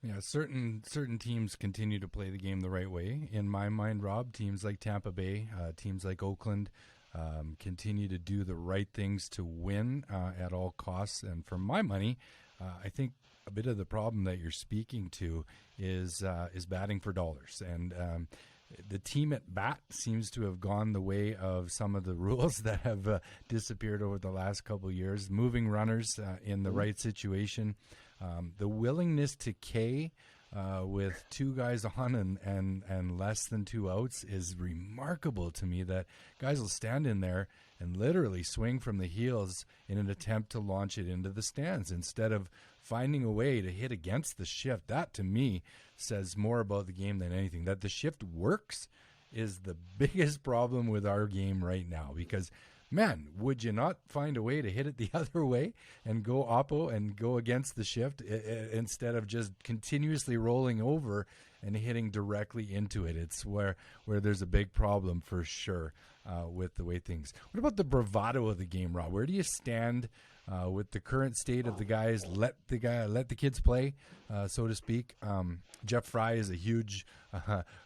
Yeah, certain teams continue to play the game the right way. In my mind, Rob, teams like Tampa Bay, teams like Oakland, continue to do the right things to win at all costs. And for my money, I think a bit of the problem that you're speaking to is batting for dollars. And the team at bat seems to have gone the way of some of the rules that have disappeared over the last couple of years. Moving runners in the right situation. The willingness to K with two guys on and less than two outs is remarkable to me, that guys will stand in there and literally swing from the heels in an attempt to launch it into the stands instead of finding a way to hit against the shift. That, to me, says more about the game than anything. That the shift works is the biggest problem with our game right now, because man, would you not find a way to hit it the other way and go oppo and go against the shift instead of just continuously rolling over and hitting directly into it? It's where there's a big problem for sure with the way things. What about the bravado of the game, Rob? Where do you stand with the current state of the guys? Let the kids play, so to speak. Jeff Fry is a huge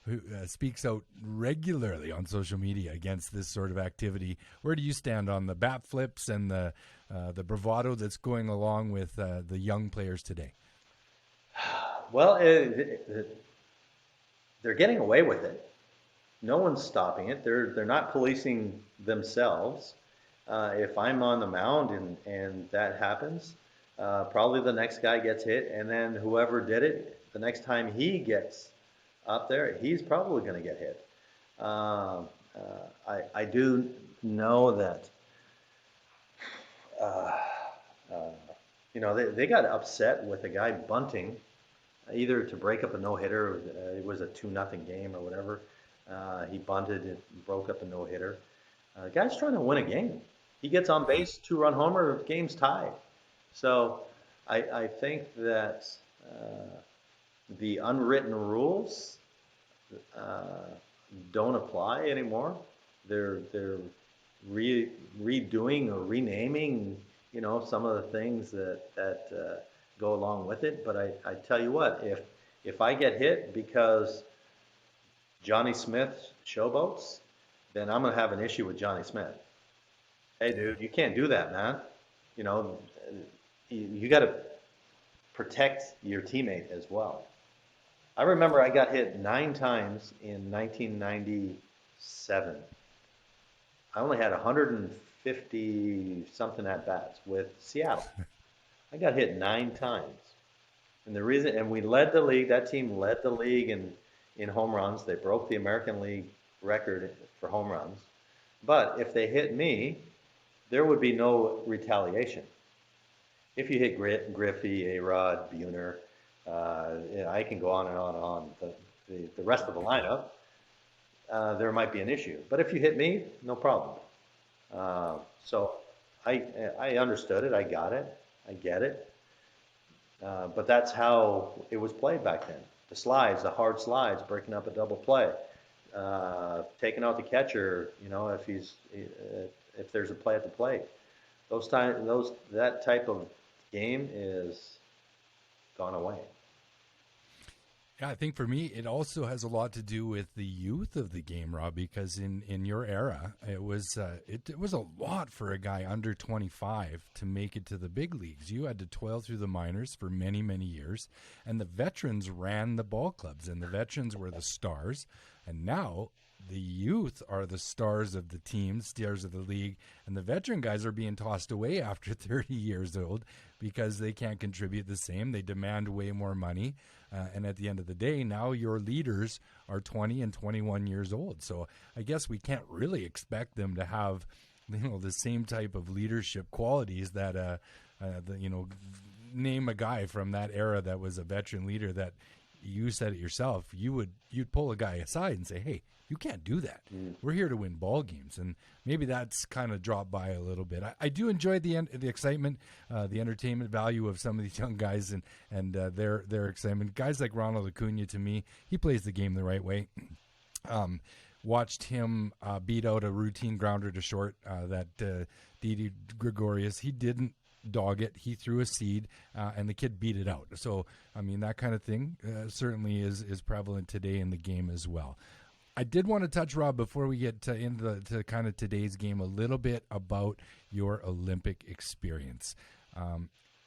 who speaks out regularly on social media against this sort of activity. Where do you stand on the bat flips and the bravado that's going along with the young players today? Well, they're getting away with it. No one's stopping it. They're not policing themselves. If I'm on the mound and that happens, probably the next guy gets hit, and then whoever did it, the next time he gets up there, he's probably going to get hit. I do know that, they got upset with a guy bunting, either to break up a no-hitter, it was a 2-0 game or whatever. He bunted and broke up a no-hitter. The guy's trying to win a game. He gets on base, 2-run homer, game's tied. So I think that the unwritten rules don't apply anymore. They're redoing or renaming, some of the things that go along with it. But I tell you what, if I get hit because Johnny Smith showboats, then I'm going to have an issue with Johnny Smith. Hey, dude, you can't do that, man. You got to protect your teammate as well. I remember I got hit 9 times in 1997. I only had 150-something at-bats with Seattle. I got hit 9 times. And we led the league, that team led the league in home runs. They broke the American League record for home runs. But if they hit me, there would be no retaliation. If you hit Griffey, A-Rod, Buhner, I can go on and on and on. The rest of the lineup, there might be an issue. But if you hit me, no problem. So I understood it. I got it. I get it. But that's how it was played back then. The slides, the hard slides, breaking up a double play, taking out the catcher. If there's a play at the plate, that type of game is gone away. Yeah, I think for me, it also has a lot to do with the youth of the game, Rob, because in your era, it was a lot for a guy under 25 to make it to the big leagues. You had to toil through the minors for many, many years, and the veterans ran the ball clubs, and the veterans were the stars, and now the youth are the stars of the team, stars of the league, and the veteran guys are being tossed away after 30 years old because they can't contribute the same. They demand way more money. And at the end of the day, now your leaders are 20 and 21 years old. So I guess we can't really expect them to have, the same type of leadership qualities that, name a guy from that era that was a veteran leader that you said it yourself. You'd pull a guy aside and say, hey, you can't do that. We're here to win ball games. And maybe that's kind of dropped by a little bit. I do enjoy the excitement, the entertainment value of some of these young guys and their excitement. Guys like Ronald Acuna, to me, he plays the game the right way. Watched him beat out a routine grounder to short that Didi Gregorius. He didn't dog it. He threw a seed, and the kid beat it out. So, I mean, that kind of thing certainly is prevalent today in the game as well. I did want to touch, Rob, before we get into kind of today's game, a little bit about your Olympic experience.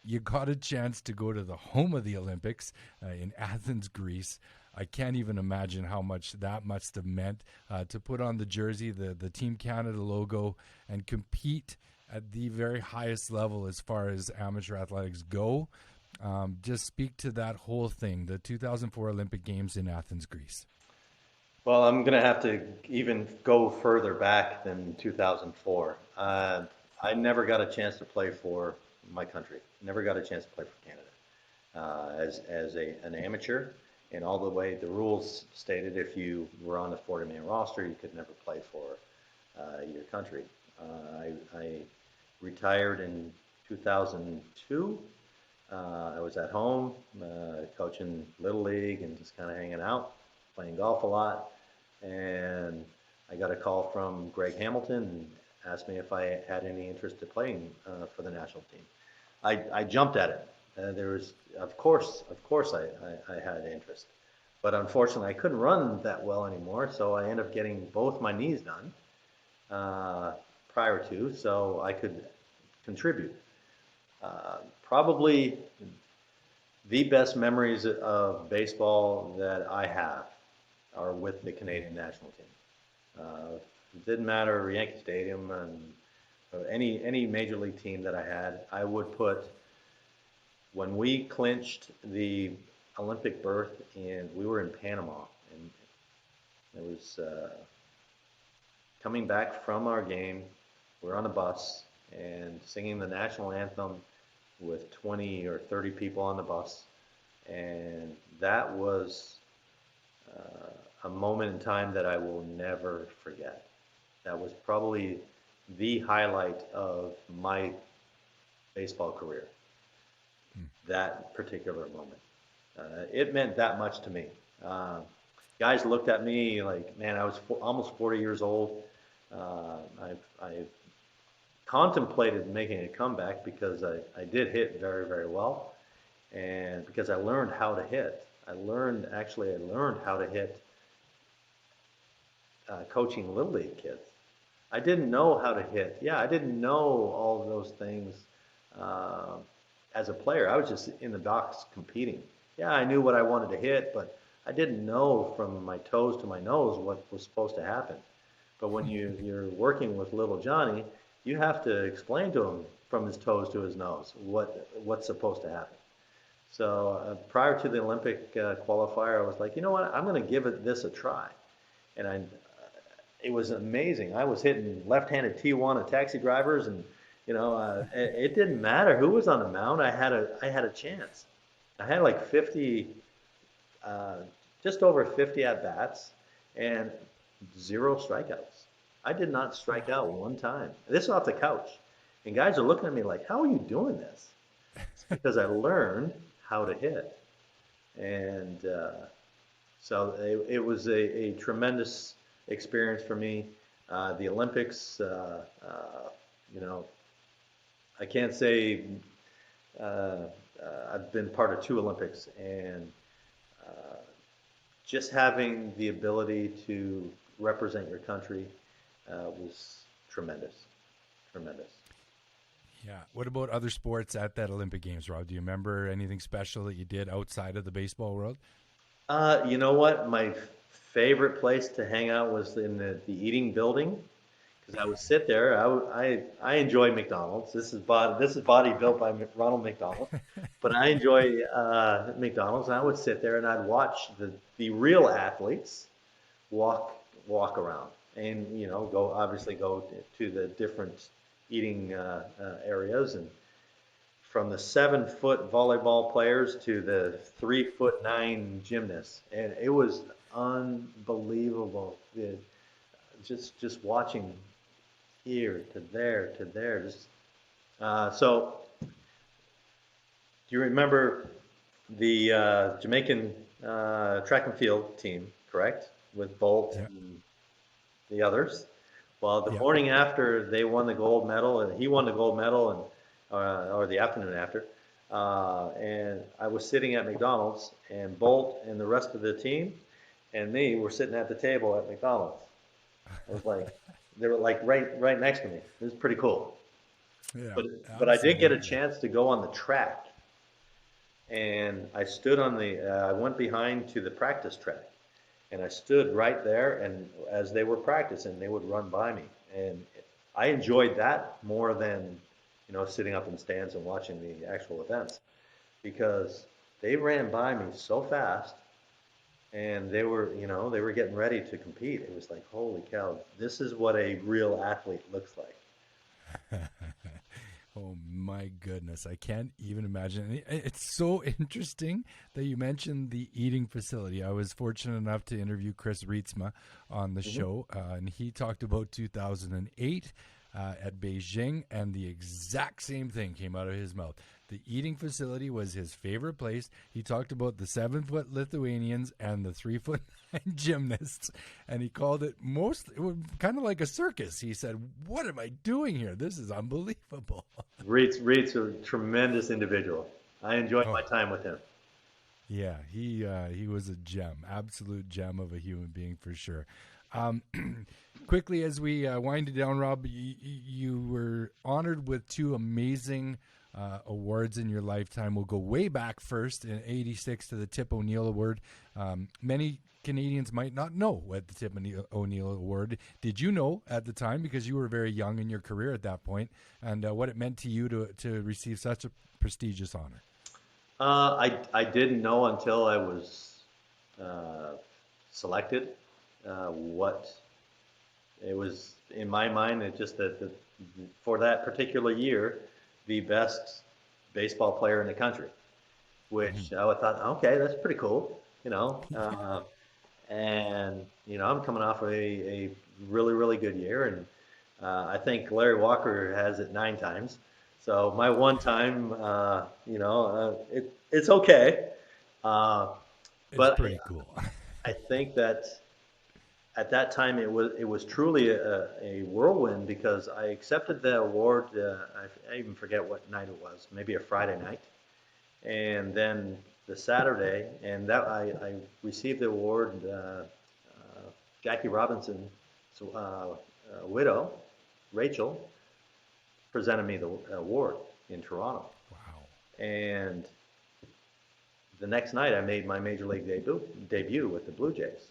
You got a chance to go to the home of the Olympics in Athens, Greece. I can't even imagine how much that must have meant to put on the jersey, the Team Canada logo, and compete at the very highest level as far as amateur athletics go. Just speak to that whole thing, the 2004 Olympic Games in Athens, Greece. Well, I'm going to have to even go further back than 2004. I never got a chance to play for my country. Never got a chance to play for Canada as an amateur. And all the way, the rules stated if you were on the 40-man roster, you could never play for your country. I retired in 2002. I was at home coaching Little League and just kind of hanging out, playing golf a lot. And I got a call from Greg Hamilton and asked me if I had any interest in playing for the national team. I jumped at it. There was, of course, I had interest, but unfortunately, I couldn't run that well anymore. So I ended up getting both my knees done prior to, so I could contribute. Probably the best memories of baseball that I have are with the Canadian national team. It didn't matter Yankee Stadium and any major league team that I had. I would put, when we clinched the Olympic berth we were in Panama, and it was coming back from our game. We're on a bus and singing the national anthem with 20 or 30 people on the bus, and that was a moment in time that I will never forget. That was probably the highlight of my baseball career, that particular moment. It meant that much to me. Guys looked at me like, man, I was almost 40 years old. I've contemplated making a comeback because I did hit very, very well, and because I learned how to hit. I learned how to hit coaching Little League kids. I didn't know how to hit. Yeah, I didn't know all of those things as a player. I was just in the box competing. Yeah, I knew what I wanted to hit, but I didn't know from my toes to my nose what was supposed to happen. But when you're working with little Johnny, you have to explain to him from his toes to his nose what's supposed to happen. So prior to the Olympic qualifier, I was like, you know what, I'm going to give this a try. And it was amazing. I was hitting left-handed T1 at taxi drivers, and it didn't matter who was on the mound. I had a chance. I had like 50, just over 50 at bats, and 0 strikeouts. I did not strike out one time. This is off the couch, and guys are looking at me like, "How are you doing this?" It's because I learned how to hit, and so it was a tremendous experience for me. The Olympics, I can't say I've been part of 2 Olympics, and just having the ability to represent your country was tremendous. Yeah. What about other sports at that Olympic Games, Rob? Do you remember anything special that you did outside of the baseball world? You know what? My favorite place to hang out was in the eating building, because I would sit there. I enjoy McDonald's. This is body built by Ronald McDonald, but I enjoy McDonald's, and I would sit there and I'd watch the real athletes walk around, and go to the different eating areas, and from the 7-foot volleyball players to the 3'9" gymnasts, and it was unbelievable. Just watching here to there to there. So, do you remember the Jamaican track and field team? Correct, with Bolt and the others. Well, the morning after they won the gold medal, and he won the gold medal, or the afternoon after. And I was sitting at McDonald's, and Bolt and the rest of the team and me were sitting at the table at McDonald's. I was like, they were like right next to me. It was pretty cool. Yeah, But I did get a absolutely. chance to go on the track, and I stood on I went behind to the practice track, and I stood right there. And as they were practicing, they would run by me, and I enjoyed that more than sitting up in the stands and watching the actual events because they ran by me so fast, and they were getting ready to compete. It was like, holy cow, this is what a real athlete looks like. Oh my goodness, I can't even imagine. It's so interesting that you mentioned the eating facility. I was fortunate enough to interview Chris Rietzma on the Hmm. show, and he talked about 2008 at Beijing, and the exact same thing came out of his mouth. The eating facility was his favorite place. He talked about the 7-foot Lithuanians and the 3-foot gymnasts, and he called it it was kind of like a circus. He said, "What am I doing here? This is unbelievable." Reed's a tremendous individual. I enjoyed my Oh, time with him. yeah, he was a gem, absolute gem of a human being for sure. Um, quickly, as we wind it down, Rob, you were honored with two amazing awards in your lifetime. We'll go way back first in '86 to the Tip O'Neill Award. Many Canadians might not know what the Tip O'Neill Award. Did you know at the time, because you were very young in your career at that point, and what it meant to you to receive such a prestigious honor? I didn't know until I was uh, selected. What it was in my mind, it just that for that particular year, the best baseball player in the country, which I thought, okay, that's pretty cool, and I'm coming off of a really really good year, and I think Larry Walker has it 9 times. So my one time, it's okay. Uh, It's but pretty cool. I think that at that time it was truly a whirlwind because I accepted the award. I even forget what night it was, maybe a Friday night, and then the Saturday, and that I received the award. Jackie Robinson's widow, Rachel, presented me the award in Toronto, Wow. and the next night I made my major league debut with the Blue Jays.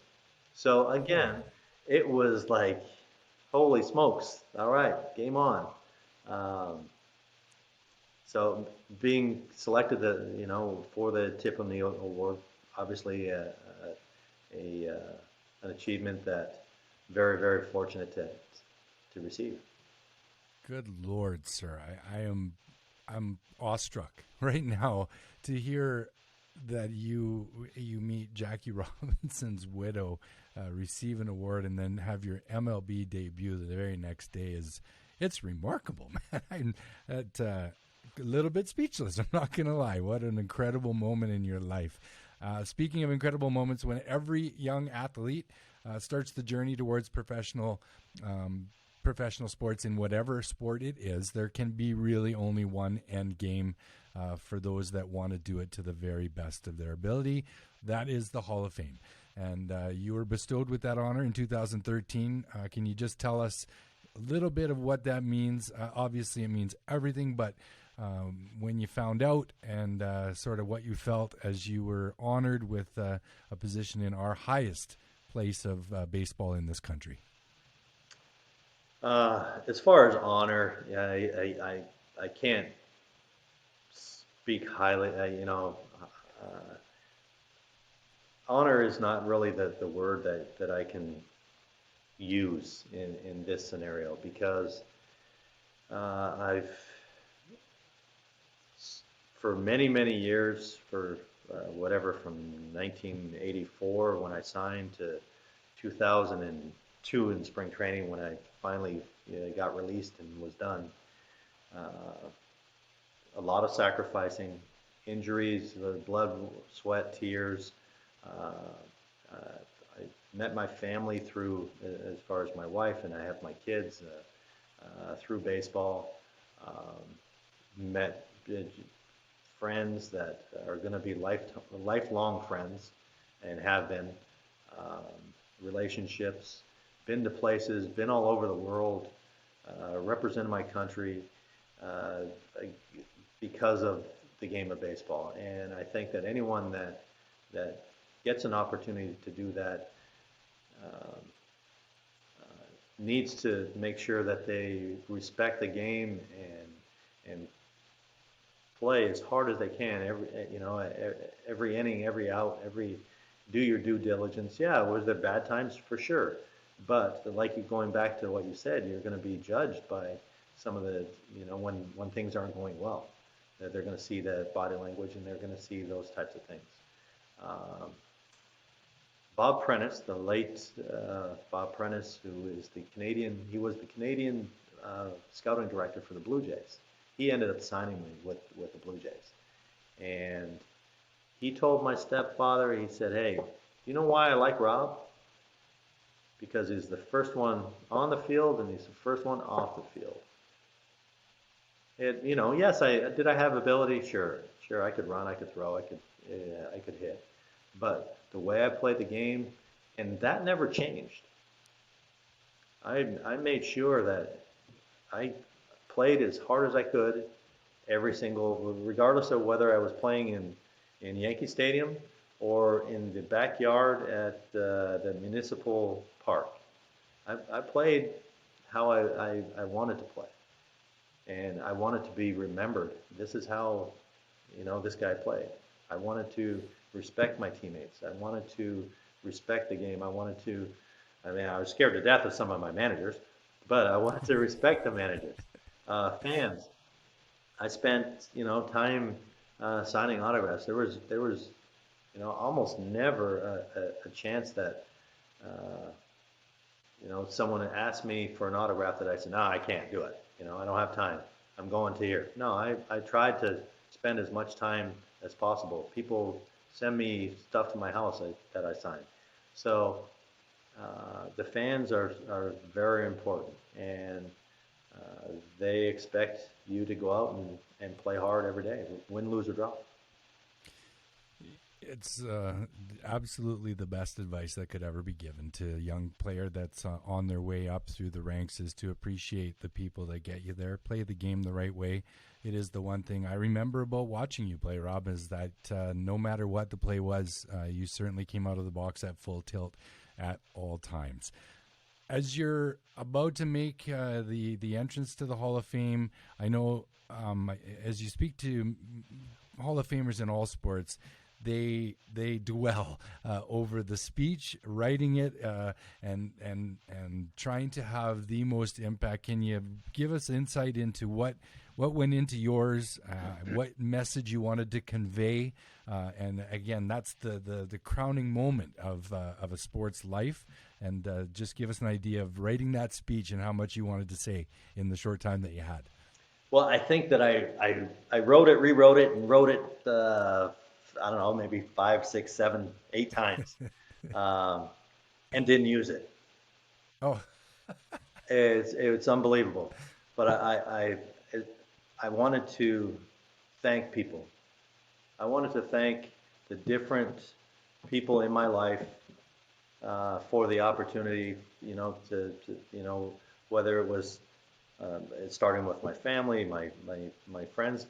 So again, Oh, it was like, holy smokes! All right, game on. Um, so being selected, for the Tip O'Neill Award, obviously a an achievement that very very fortunate to receive. good Lord, sir. I'm awestruck right now to hear that you meet Jackie Robinson's widow, receive an award, and then have your MLB debut the very next day. It's remarkable, man. I'm a little bit speechless. I'm not gonna lie. What an incredible moment in your life. Speaking of incredible moments, when every young athlete starts the journey towards um, professional sports in whatever sport it is, there can be really only one end game for those that want to do it to the very best of their ability. That is the Hall of Fame. And you were bestowed with that honor in 2013. Can you just tell us a little bit of what that means? Obviously, it means everything, but when you found out and sort of what you felt as you were honored with a position in our highest place of baseball in this country. As far as honor, yeah, I can't speak highly. Honor is not really the word that I can use in this scenario because I've for many many years for whatever from 1984 when I signed to 2002 in spring training when I finally got released and was done. Uh, a lot of sacrificing, injuries, the blood, sweat, tears. Uh, I met my family through, as far as my wife, and I have my kids through baseball. Um, met friends that are going to be lifelong friends and have been, relationships, been to places, been all over the world, represented my country because of the game of baseball. And I think that anyone that gets an opportunity to do that um, needs to make sure that they respect the game and play as hard as they can. Every inning, every out, do your due diligence. Yeah, was there bad times? For sure. But like you going back to what you said, you're going to be judged by some of the, when things aren't going well. They're going to see the body language and they're going to see those types of things. Bob Prentice, the late Bob Prentice, he was the Canadian scouting director for the Blue Jays. He ended up signing me with the Blue Jays. And he told my stepfather, he said, hey, you know why I like Rob? Because he's the first one on the field and he's the first one off the field. Yes, I have ability, sure, I could run, I could throw, I could hit, but the way I played the game, and that never changed. I made sure that I played as hard as I could, regardless of whether I was playing in Yankee Stadium or in the backyard at the municipal park. I played how I wanted to play. And I wanted to be remembered. This is how, this guy played. I wanted to respect my teammates. I wanted to respect the game. I was scared to death of some of my managers, but I wanted to respect the managers. Fans, I spent, time signing autographs. There was, almost never a chance that, someone asked me for an autograph that I said, no, I can't do it. I don't have time. I'm going to here. No, I tried to spend as much time as possible. People send me stuff to my house that I sign. So the fans are very important, and they expect you to go out and play hard every day, win, lose, or draw. It's absolutely the best advice that could ever be given to a young player that's on their way up through the ranks, is to appreciate the people that get you there. Play the game the right way. It is the one thing I remember about watching you play, Rob, is that no matter what the play was, you certainly came out of the box at full tilt at all times. As you're about to make the entrance to the Hall of Fame, I know as you speak to Hall of Famers in all sports, they dwell over the speech, writing it, and trying to have the most impact. Can you give us insight into what went into yours, what message you wanted to convey? And again, that's the crowning moment of a sport's life. And just give us an idea of writing that speech and how much you wanted to say in the short time that you had. Well, I think that I wrote it, rewrote it, and wrote it. I don't know, maybe 5, 6, 7, 8 times, and didn't use it. Oh, it's unbelievable. But I wanted to thank people. I wanted to thank the different people in my life for the opportunity, to whether it was starting with my family, my friends.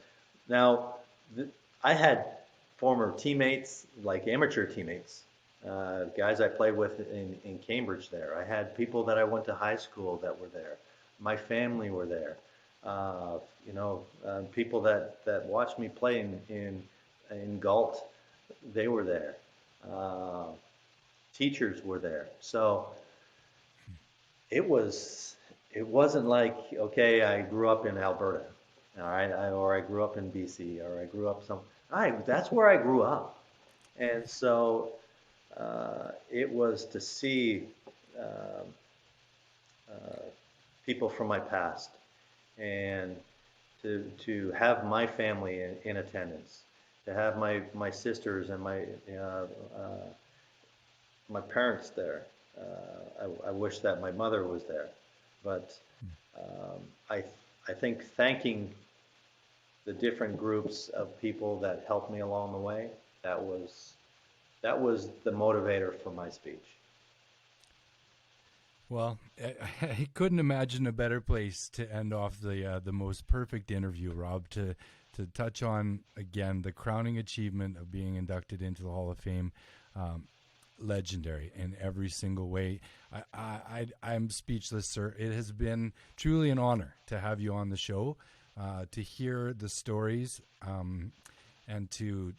Now, I had former teammates, like amateur teammates, guys I played with in Cambridge there. I had people that I went to high school that were there. My family were there. People that watched me play in Galt, they were there. Teachers were there. So it wasn't like, okay, I grew up in Alberta, all right, or I grew up in BC, or I grew up that's where I grew up. And so it was to see people from my past, and to have my family in attendance, to have my sisters and my parents there. I wish that my mother was there, but I think thanking the different groups of people that helped me along the way, that was the motivator for my speech. Well, I couldn't imagine a better place to end off the most perfect interview, Rob, to touch on, again, the crowning achievement of being inducted into the Hall of Fame. Legendary in every single way. I'm speechless, sir. It has been truly an honor to have you on the show, to hear the stories, and to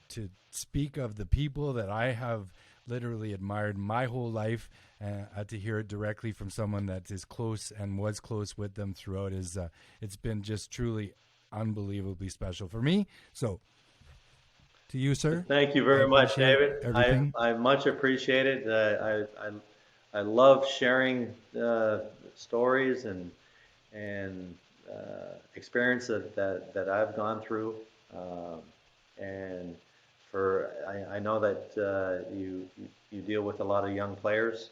speak of the people that I have literally admired my whole life, to hear it directly from someone that is close and was close with them throughout it's been just truly unbelievably special for me. So to you, sir. Thank you very much, David. I much appreciate it. I love sharing stories and experience that I've gone through, and I know that you deal with a lot of young players.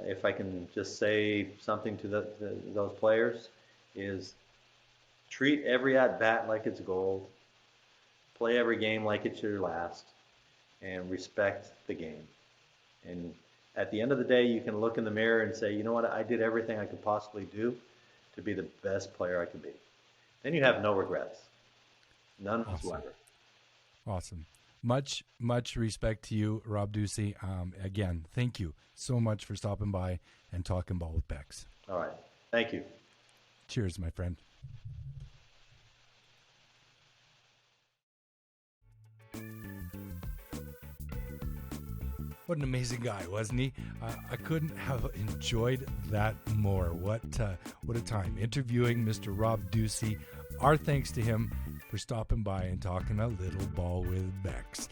If I can just say something to those players, is treat every at bat like it's gold. Play every game like it's your last, and respect the game. And at the end of the day, you can look in the mirror and say, you know what, I did everything I could possibly do to be the best player I could be. Then you have no regrets. None whatsoever. Awesome. Much respect to you, Rob Ducey. Again, thank you so much for stopping by and talking ball with Bex. All right. Thank you. Cheers, my friend. What an amazing guy, wasn't he? I couldn't have enjoyed that more. What a time interviewing Mr. Rob Ducey. Our thanks to him for stopping by and talking a little ball with Bex.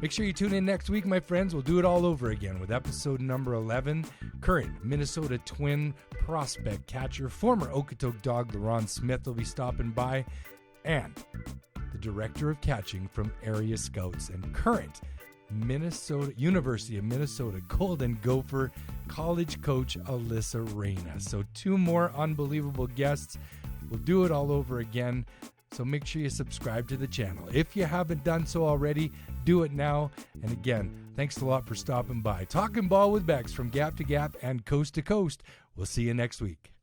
Make sure you tune in next week, my friends. We'll do it all over again with episode number 11. Current Minnesota Twin prospect catcher, former Okotoks dog LaRon Smith will be stopping by, and the director of catching from Area Scouts and current University of Minnesota Golden Gopher college coach Alyssa Reyna. So 2 more unbelievable guests. We'll do it all over again. So make sure you subscribe to the channel. If you haven't done so already, do it now. And again, thanks a lot for stopping by. Talking ball with Bex from Gap to Gap and Coast to Coast. We'll see you next week.